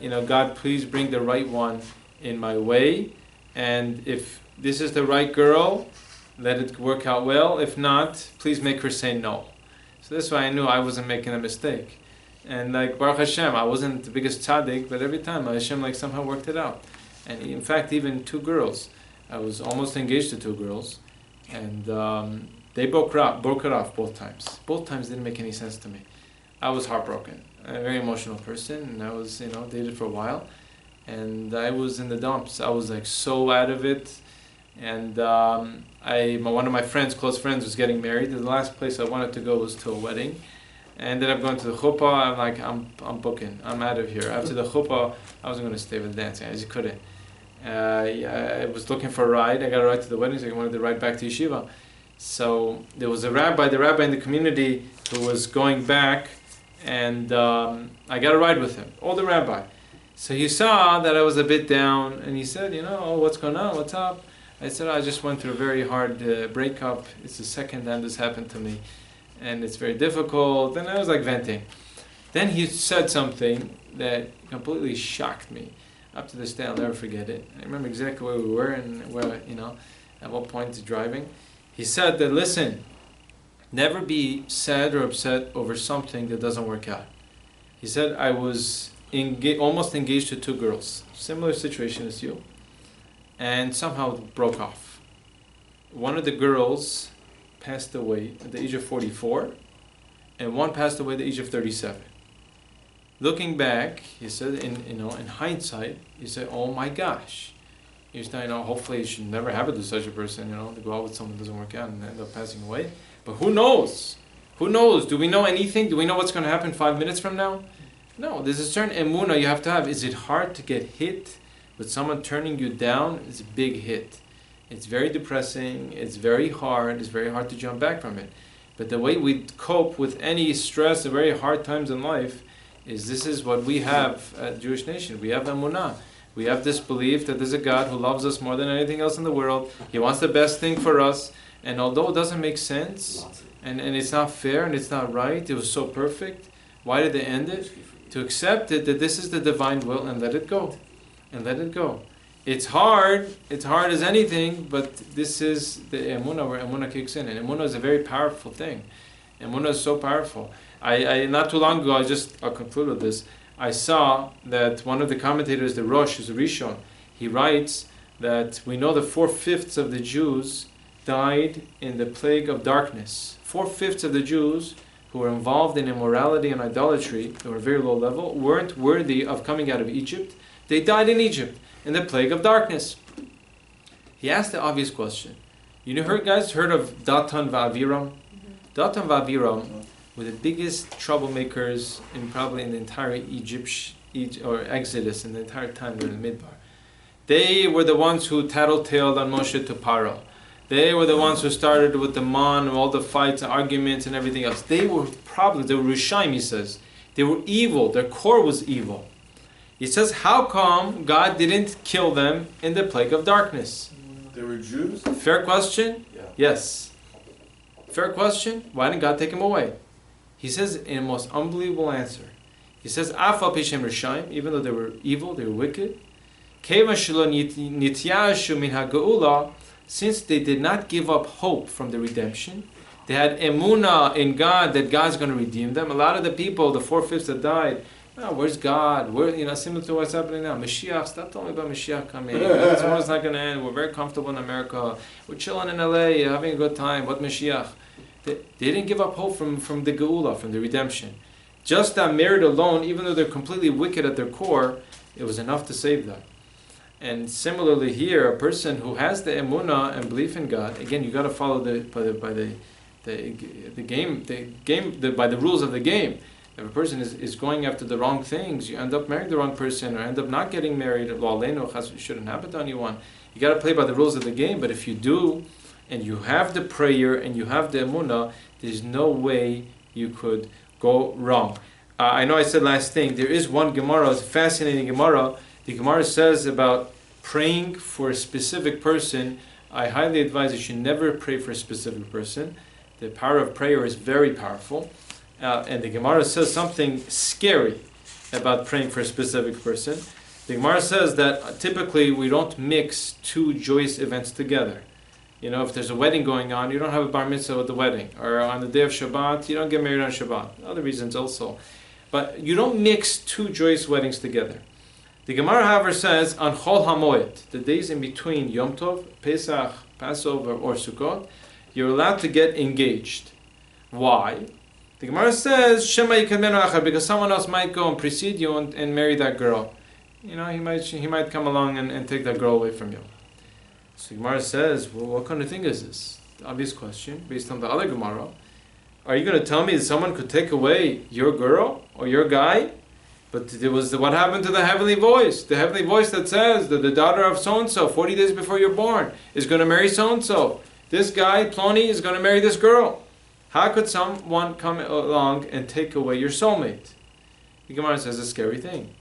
you know, God, please bring the right one in my way. And if this is the right girl, let it work out well. If not, please make her say no. So that's why I knew I wasn't making a mistake. And like Baruch Hashem, I wasn't the biggest tzaddik, but every time Hashem like somehow worked it out. And in fact, even 2 girls, I was almost engaged to 2 girls, and they broke it off both times. Both times didn't make any sense to me. I was heartbroken. I'm a very emotional person, and I was, you know, dated for a while, and I was in the dumps. I was like so out of it. And one of my friends, close friends, was getting married. The last place I wanted to go was to a wedding. I ended up going to the chuppah. I'm like, I'm booking. I'm out of here. After the chuppah, I wasn't going to stay with the dancing. I just couldn't. I was looking for a ride. I got a ride to the wedding, so I wanted to ride back to yeshiva. So there was the rabbi in the community who was going back, and I got a ride with him. Older rabbi. So he saw that I was a bit down, and he said, you know, oh, what's going on? What's up? I said, I just went through a very hard breakup. It's the second time this happened to me, and it's very difficult. And I was like venting. Then he said something that completely shocked me. Up to this day, I'll never forget it. I remember exactly where we were and where, you know, at what point driving. He said that, listen, never be sad or upset over something that doesn't work out. He said, I was almost engaged to 2 girls, similar situation as you, and somehow it broke off. One of the girls passed away at the age of 44, and one passed away at the age of 37. Looking back, he said, in hindsight, he said, oh my gosh. He was saying, hopefully you should never happen to such a person, to go out with someone that doesn't work out and end up passing away. But who knows? Who knows? Do we know anything? Do we know what's going to happen 5 minutes from now? No, there's a certain emunah you have to have. Is it hard to get hit with someone turning you down? It's a big hit. It's very depressing. It's very hard. It's very hard to jump back from it. But the way we cope with any stress, the very hard times in life, this is what we have at Jewish Nation. We have emunah. We have this belief that there's a God who loves us more than anything else in the world. He wants the best thing for us. And although it doesn't make sense, and it's not fair and it's not right, it was so perfect, why did they end it? To accept it, that this is the divine will, and let it go. And let it go. It's hard as anything, but this is the emunah where emunah kicks in. And emunah is a very powerful thing. Emunah is so powerful. I not too long ago, I'll conclude with this, I saw that one of the commentators, the Rosh, who's a Rishon, he writes that we know that 4/5 of the Jews died in the plague of darkness. 4/5 of the Jews who were involved in immorality and idolatry, who were very low level, weren't worthy of coming out of Egypt. They died in Egypt in the plague of darkness. He asked the obvious question. Guys heard of Datan va'Aviram? Datan va'Aviram were the biggest troublemakers probably in the entire or Exodus, in the entire time during the Midbar. They were the ones who tattletaled on Moshe to Paro. They were the ones who started with the man, all the fights and arguments and everything else. They were Rishaim, he says. They were evil. Their core was evil. He says, how come God didn't kill them in the plague of darkness? They were Jews? Fair question? Yeah. Yes. Fair question? Why didn't God take them away? He says in a most unbelievable answer. He says, Afal Pishem Rishaim, even though they were evil, they were wicked. Since they did not give up hope from the redemption, they had emunah in God that God's going to redeem them. A lot of the people, the 4/5 that died, oh, where's God? Similar to what's happening now. Mashiach, stop telling me about Mashiach coming. This world's not going to end. We're very comfortable in America. We're chilling in LA, having a good time. What Mashiach? They didn't give up hope from the Geula, from the redemption. Just that merit alone, even though they're completely wicked at their core, it was enough to save them. And similarly here, a person who has the emunah and belief in God, again, you got to follow by the rules of the game. If a person is going after the wrong things, you end up marrying the wrong person, or end up not getting married. It shouldn't happen to anyone. You got to play by the rules of the game. But if you do, and you have the prayer and you have the emunah, there's no way you could go wrong. I know I said last thing. There is one Gemara, it's a fascinating Gemara. The Gemara says about praying for a specific person. I highly advise you should never pray for a specific person. The power of prayer is very powerful. And the Gemara says something scary about praying for a specific person. The Gemara says that typically we don't mix two joyous events together. If there's a wedding going on, you don't have a bar mitzvah at the wedding. Or on the day of Shabbat, you don't get married on Shabbat. Other reasons also. But you don't mix two joyous weddings together. The Gemara, however, says on Chol HaMoed, the days in between Yom Tov, Pesach, Passover, or Sukkot, you're allowed to get engaged. Why? The Gemara says, Shema Yikadmenu Achar, because someone else might go and precede you and marry that girl. He might come along and take that girl away from you. So the Gemara says, well, what kind of thing is this? The obvious question, based on the other Gemara. Are you going to tell me that someone could take away your girl or your guy? But there was what happened to the heavenly voice. The heavenly voice that says that the daughter of so-and-so, 40 days before you're born, is going to marry so-and-so. This guy, Plony, is going to marry this girl. How could someone come along and take away your soulmate? The Gemara says a scary thing.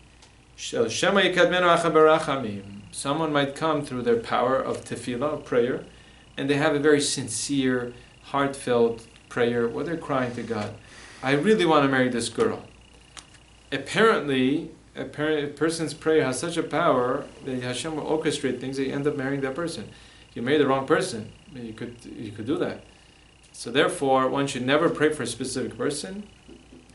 Someone might come through their power of tefillah, of prayer, and they have a very sincere, heartfelt prayer where they're crying to God, I really want to marry this girl. Apparently, a person's prayer has such a power that Hashem will orchestrate things that you end up marrying that person. If you marry the wrong person, you could do that. So therefore, one should never pray for a specific person.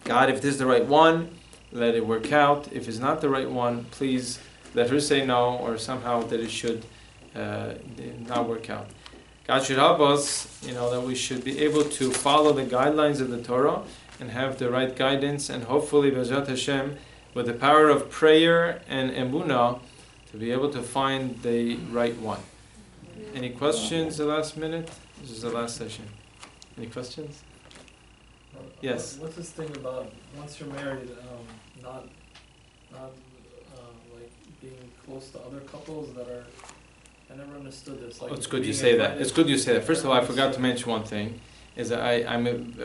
God, if this is the right one, let it work out. If it's not the right one, please let her say no, or somehow that it should not work out. God should help us, that we should be able to follow the guidelines of the Torah and have the right guidance, and hopefully, B'ezrat Hashem, with the power of prayer and emunah, to be able to find the right one. Any questions the last minute? This is the last session. Any questions? Yes. What's this thing about once you're married, not like being close to other couples that are? I never understood this. Like, it's good you say that. It's good you say that. First of all, I forgot to mention one thing. Is that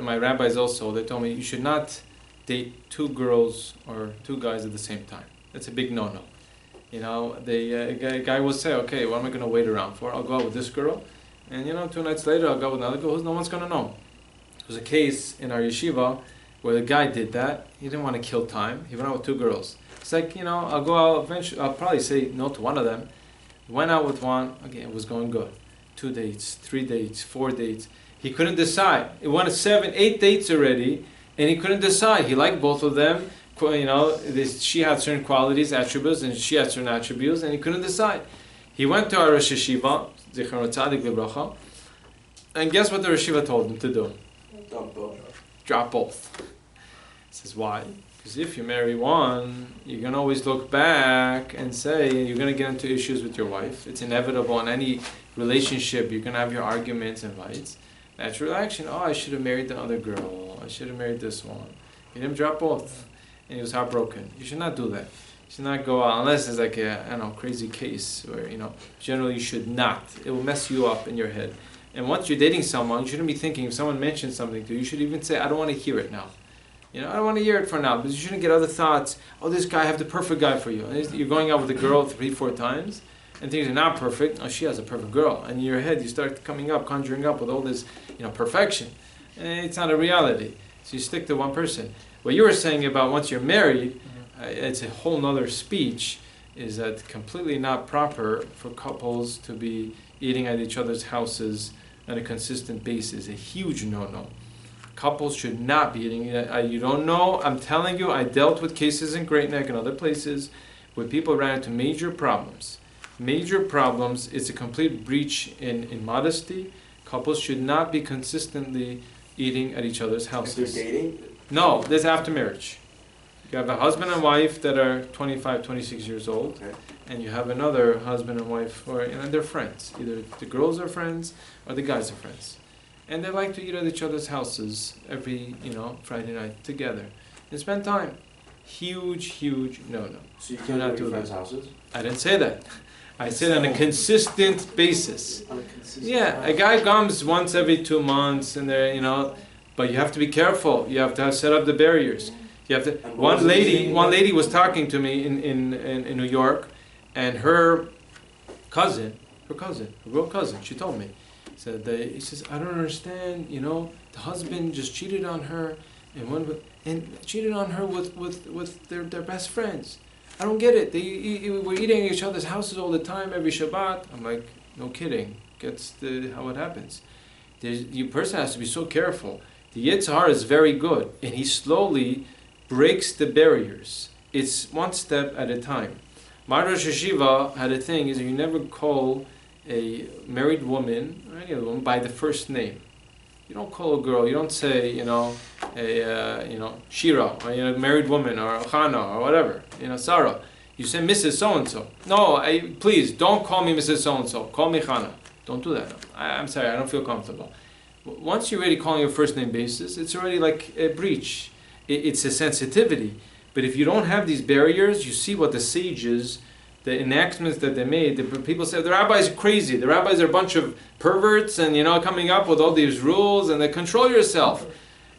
my rabbis also, they told me you should not date two girls or two guys at the same time. That's a big no-no. The guy will say, okay, what am I going to wait around for? I'll go out with this girl, and 2 nights later I'll go with another girl who no one's going to know. There was a case in our yeshiva where the guy did that. He didn't want to kill time. He went out with two girls. It's like, I'll go out eventually. I'll probably say no to one of them. He went out with one. Again, it was going good. 2 dates, 3 dates, 4 dates. He couldn't decide. He went 7, 8 dates already, and he couldn't decide. He liked both of them. She had certain qualities, attributes, and she had certain attributes, and he couldn't decide. He went to our Rosh Hashiva, Zichron Tzadik Libracha, and guess what the Rosh Hashiva told him to do? drop both. He says, why? Because if you marry one, you're going to always look back and say, you're going to get into issues with your wife. It's inevitable in any relationship. You're going to have your arguments and fights. Natural reaction, oh, I should have married the other girl. I should have married this one. He didn't drop both. And he was heartbroken. You should not do that. You should not go out, unless it's like a, I don't know, crazy case where, generally you should not. It will mess you up in your head. And once you're dating someone, you shouldn't be thinking, if someone mentions something to you, you should even say, I don't want to hear it now. I don't want to hear it for now, because you shouldn't get other thoughts. Oh, this guy, I have the perfect guy for you. And you're going out with a girl 3-4 times, and things are not perfect. Oh, she has a perfect girl. And in your head, you start conjuring up with all this, perfection. And it's not a reality. So you stick to one person. What you were saying about once you're married, it's a whole nother speech, is that completely not proper for couples to be eating at each other's houses on a consistent basis. A huge no-no. Couples should not be eating. You don't know. I'm telling you, I dealt with cases in Great Neck and other places where people ran into major problems. Major problems. It's a complete breach in modesty. Couples should not be consistently eating at each other's houses. If they're dating? No, there's after marriage. You have a husband and wife that are 25, 26 years old, Okay. and you have another husband and wife, or they're friends. Either the girls are friends or the guys are friends. And they like to eat at each other's houses every, Friday night together and spend time. Huge, huge no-no. So you Do can't not go to do your that. friends' houses? I didn't say that. I said on a consistent basis. On a consistent Yeah, a guy comes once every 2 months, and they're, but you have to be careful. You have to set up the barriers. You have to. And what was One the lady reason? was talking to me in New York, and her real cousin, she told me, he says, I don't understand. The husband just cheated on her, and cheated on her with their best friends. I don't get it. They were eating at each other's houses all the time every Shabbat. I'm like, no kidding. That's how it happens. Your person has to be so careful. The Yitzhar is very good, and he slowly breaks the barriers. It's one step at a time. My Rosh Hashiva had a thing, is you never call a married woman, or any other woman, by the first name. You don't call a girl, you don't say, Shira, or a married woman, or Chana, or whatever, Sarah. You say Mrs. So-and-so. No, please, don't call me Mrs. So-and-so. Call me Chana. Don't do that. I'm sorry, I don't feel comfortable. Once you're already calling your first name basis, it's already like a breach. It's a sensitivity. But if you don't have these barriers, you see what the sages, the enactments that they made, the people say the rabbis are crazy. The rabbis are a bunch of perverts and, coming up with all these rules, and they control yourself.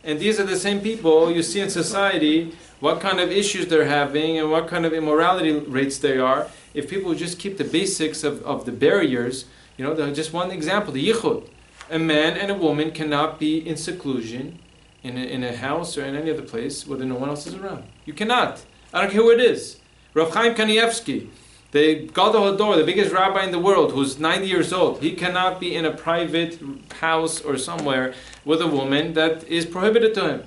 And these are the same people you see in society, what kind of issues they're having and what kind of immorality rates they are. If people would just keep the basics of the barriers, just one example, the yichud. A man and a woman cannot be in seclusion in a house or in any other place where no one else is around. You cannot. I don't care who it is. Rav Chaim Kanievsky, the Gadol Hador, the biggest rabbi in the world, who's 90 years old, he cannot be in a private house or somewhere with a woman that is prohibited to him.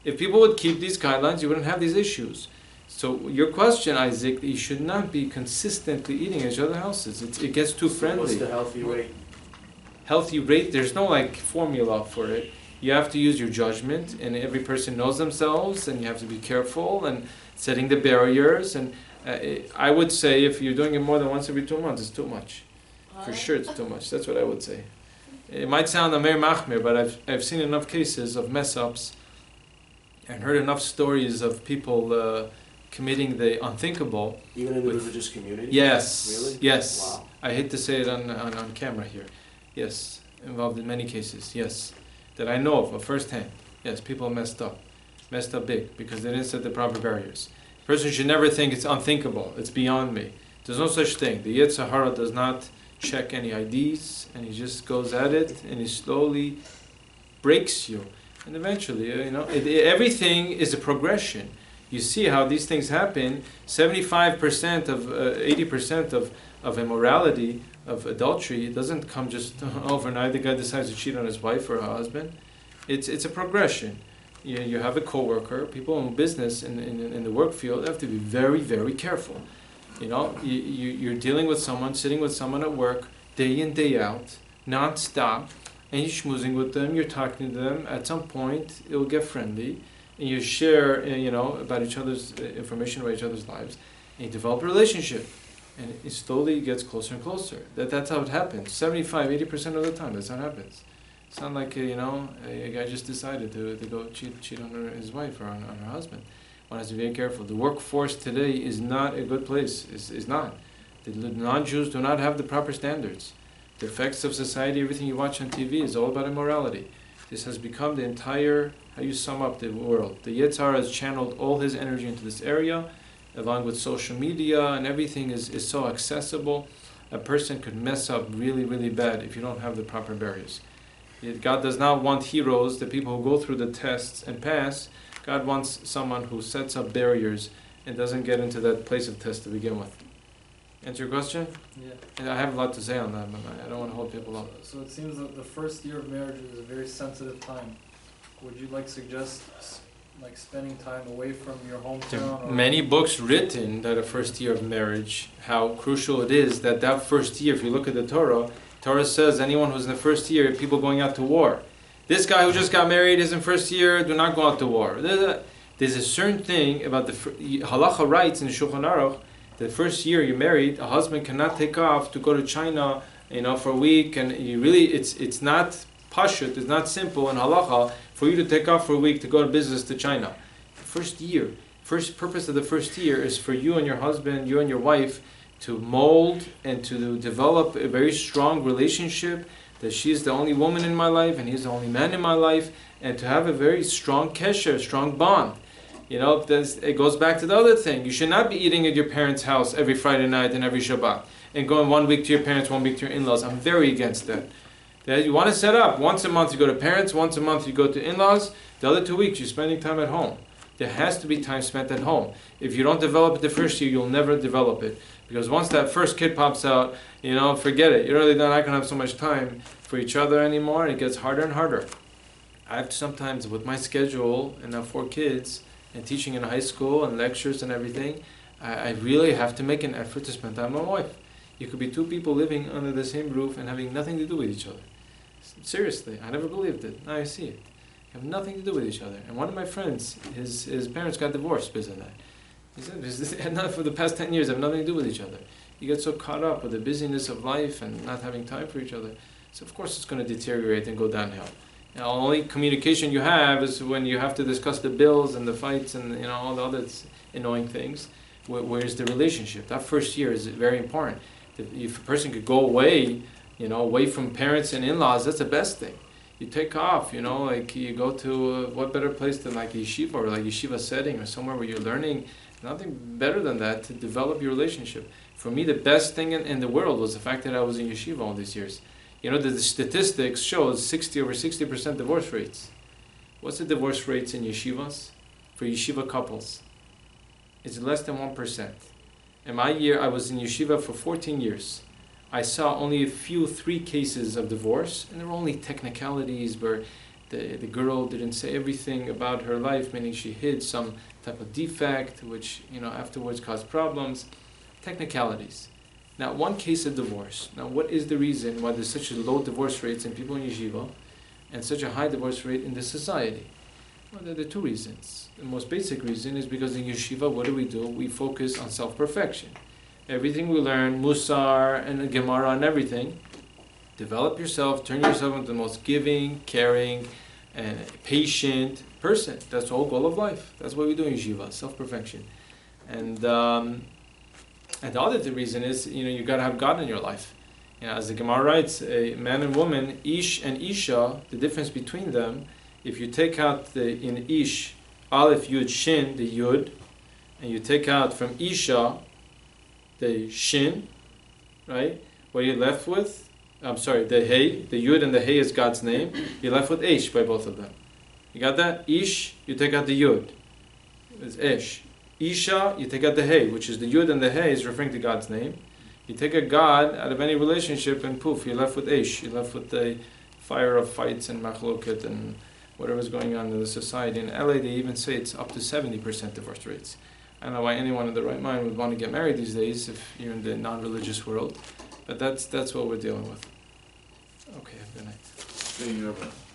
If people would keep these guidelines, you wouldn't have these issues. So your question, Isaac, you should not be consistently eating at each other's houses. It gets too friendly. What's the healthy rate? Healthy rate, there's no formula for it. You have to use your judgment, and every person knows themselves, and you have to be careful and setting the barriers. And I would say if you're doing it more than once every 2 months, it's too much. For sure, it's too much. That's what I would say. It might sound Amer Machmir, but I've seen enough cases of mess ups and heard enough stories of people committing the unthinkable. Even in the religious community? Yes. Really? Yes. Wow. I hate to say it on camera here. Yes. Involved in many cases. Yes. That I know of firsthand. Yes, people messed up big because they didn't set the proper barriers. A person should never think it's unthinkable, it's beyond me. There's no such thing. The Yetzer Hara does not check any IDs, and he just goes at it, and he slowly breaks you. And eventually, everything is a progression. You see how these things happen. 75% of 80% of immorality, of adultery, it doesn't come just overnight. The guy decides to cheat on his wife or her husband. It's a progression. You have a coworker, people in business in the work field have to be very, very careful. You're dealing with someone, sitting with someone at work, day in, day out, non-stop, and you're schmoozing with them, you're talking to them. At some point, it will get friendly, and you share, about each other's information about each other's lives, and you develop a relationship, and it slowly gets closer and closer. That's how it happens. 75-80% of the time, that's how it happens. It's not like a guy just decided to go cheat on his wife or on her husband. One has to be very careful. The workforce today is not a good place. Is not. The non-Jews do not have the proper standards. The effects of society, everything you watch on TV is all about immorality. This has become the entire, how you sum up the world. The Yetzer Hara has channeled all his energy into this area, along with social media, and everything is so accessible. A person could mess up really, really bad if you don't have the proper barriers. God does not want heroes, the people who go through the tests and pass. God wants someone who sets up barriers and doesn't get into that place of test to begin with. Answer your question? Yeah. And I have a lot to say on that, but I don't want to hold people up. So it seems that the first year of marriage is a very sensitive time. Would you suggest spending time away from your There hometown? are many books written that a first year of marriage, how crucial it is that first year, if you look at the Torah says anyone who's in the first year, people going out to war. This guy who just got married is in first year, do not go out to war. There's a certain thing about halacha writes in the Shulchan Aruch, the first year you're married, a husband cannot take off to go to China, for a week, and it's not pashut, it's not simple in halacha for you to take off for a week to go to business to China. First purpose of the first year is for you and your husband, you and your wife, to mold and to develop a very strong relationship, that she's the only woman in my life and he's the only man in my life, and to have a very strong kesher, strong bond. It goes back to the other thing. You should not be eating at your parents' house every Friday night and every Shabbat, and going 1 week to your parents, 1 week to your in-laws. I'm very against that. You want to set up, once a month you go to parents, once a month you go to in-laws, the other 2 weeks you're spending time at home. There has to be time spent at home. If you don't develop it the first year, you'll never develop it. Because once that first kid pops out, forget it. You're really not going to have so much time for each other anymore, and it gets harder and harder. I have to sometimes, with my schedule, and now 4 kids, and teaching in high school, and lectures and everything, I really have to make an effort to spend time with my wife. You could be 2 people living under the same roof and having nothing to do with each other. Seriously, I never believed it. Now I see it. Have nothing to do with each other. And one of my friends, his parents got divorced because of that. He said, for the past 10 years, have nothing to do with each other. You get so caught up with the busyness of life and not having time for each other. So of course it's going to deteriorate and go downhill. Only communication you have is when you have to discuss the bills and the fights and all the other annoying things. Where's the relationship? That first year is very important. If a person could go away, away from parents and in-laws, that's the best thing. You take off, you go to what better place than yeshiva or yeshiva setting or somewhere where you're learning. Nothing better than that to develop your relationship. For me, the best thing in the world was the fact that I was in yeshiva all these years. The statistics shows over 60% divorce rates. What's the divorce rates in yeshivas? For yeshiva couples, it's less than 1%. In my year, I was in yeshiva for 14 years. I saw only 3 cases of divorce, and there were only technicalities where the girl didn't say everything about her life, meaning she hid some type of defect, which afterwards caused problems. Technicalities. Now, 1 case of divorce. Now, what is the reason why there's such a low divorce rates in people in yeshiva, and such a high divorce rate in the society? Well, there are 2 reasons. The most basic reason is because in yeshiva, what do? We focus on self-perfection. Everything we learn, Musar and Gemara and everything, develop yourself, turn yourself into the most giving, caring, and patient person. That's the whole goal of life. That's what we do in yeshiva, self-perfection. And the other reason is, you got to have God in your life. As the Gemara writes, a man and woman, Ish and Isha, the difference between them, if you take out in Ish, Aleph, Yud, Shin, the Yud, and you take out from Isha, the Shin, right? What are you left with? The Hey. The Yud and the Hey is God's name. You're left with Ish by both of them. You got that? Ish, you take out the Yud. It's Ish. Isha, you take out the Hey, which is the Yud and the Hey is referring to God's name. You take a God out of any relationship and poof, you're left with Ish. You're left with the fire of fights and machloket and whatever's going on in the society. In LA, they even say it's up to 70% divorce rates. I don't know why anyone in the right mind would want to get married these days if you're in the non-religious world, but that's what we're dealing with. Okay, have a good night. Thank you, Rabbi.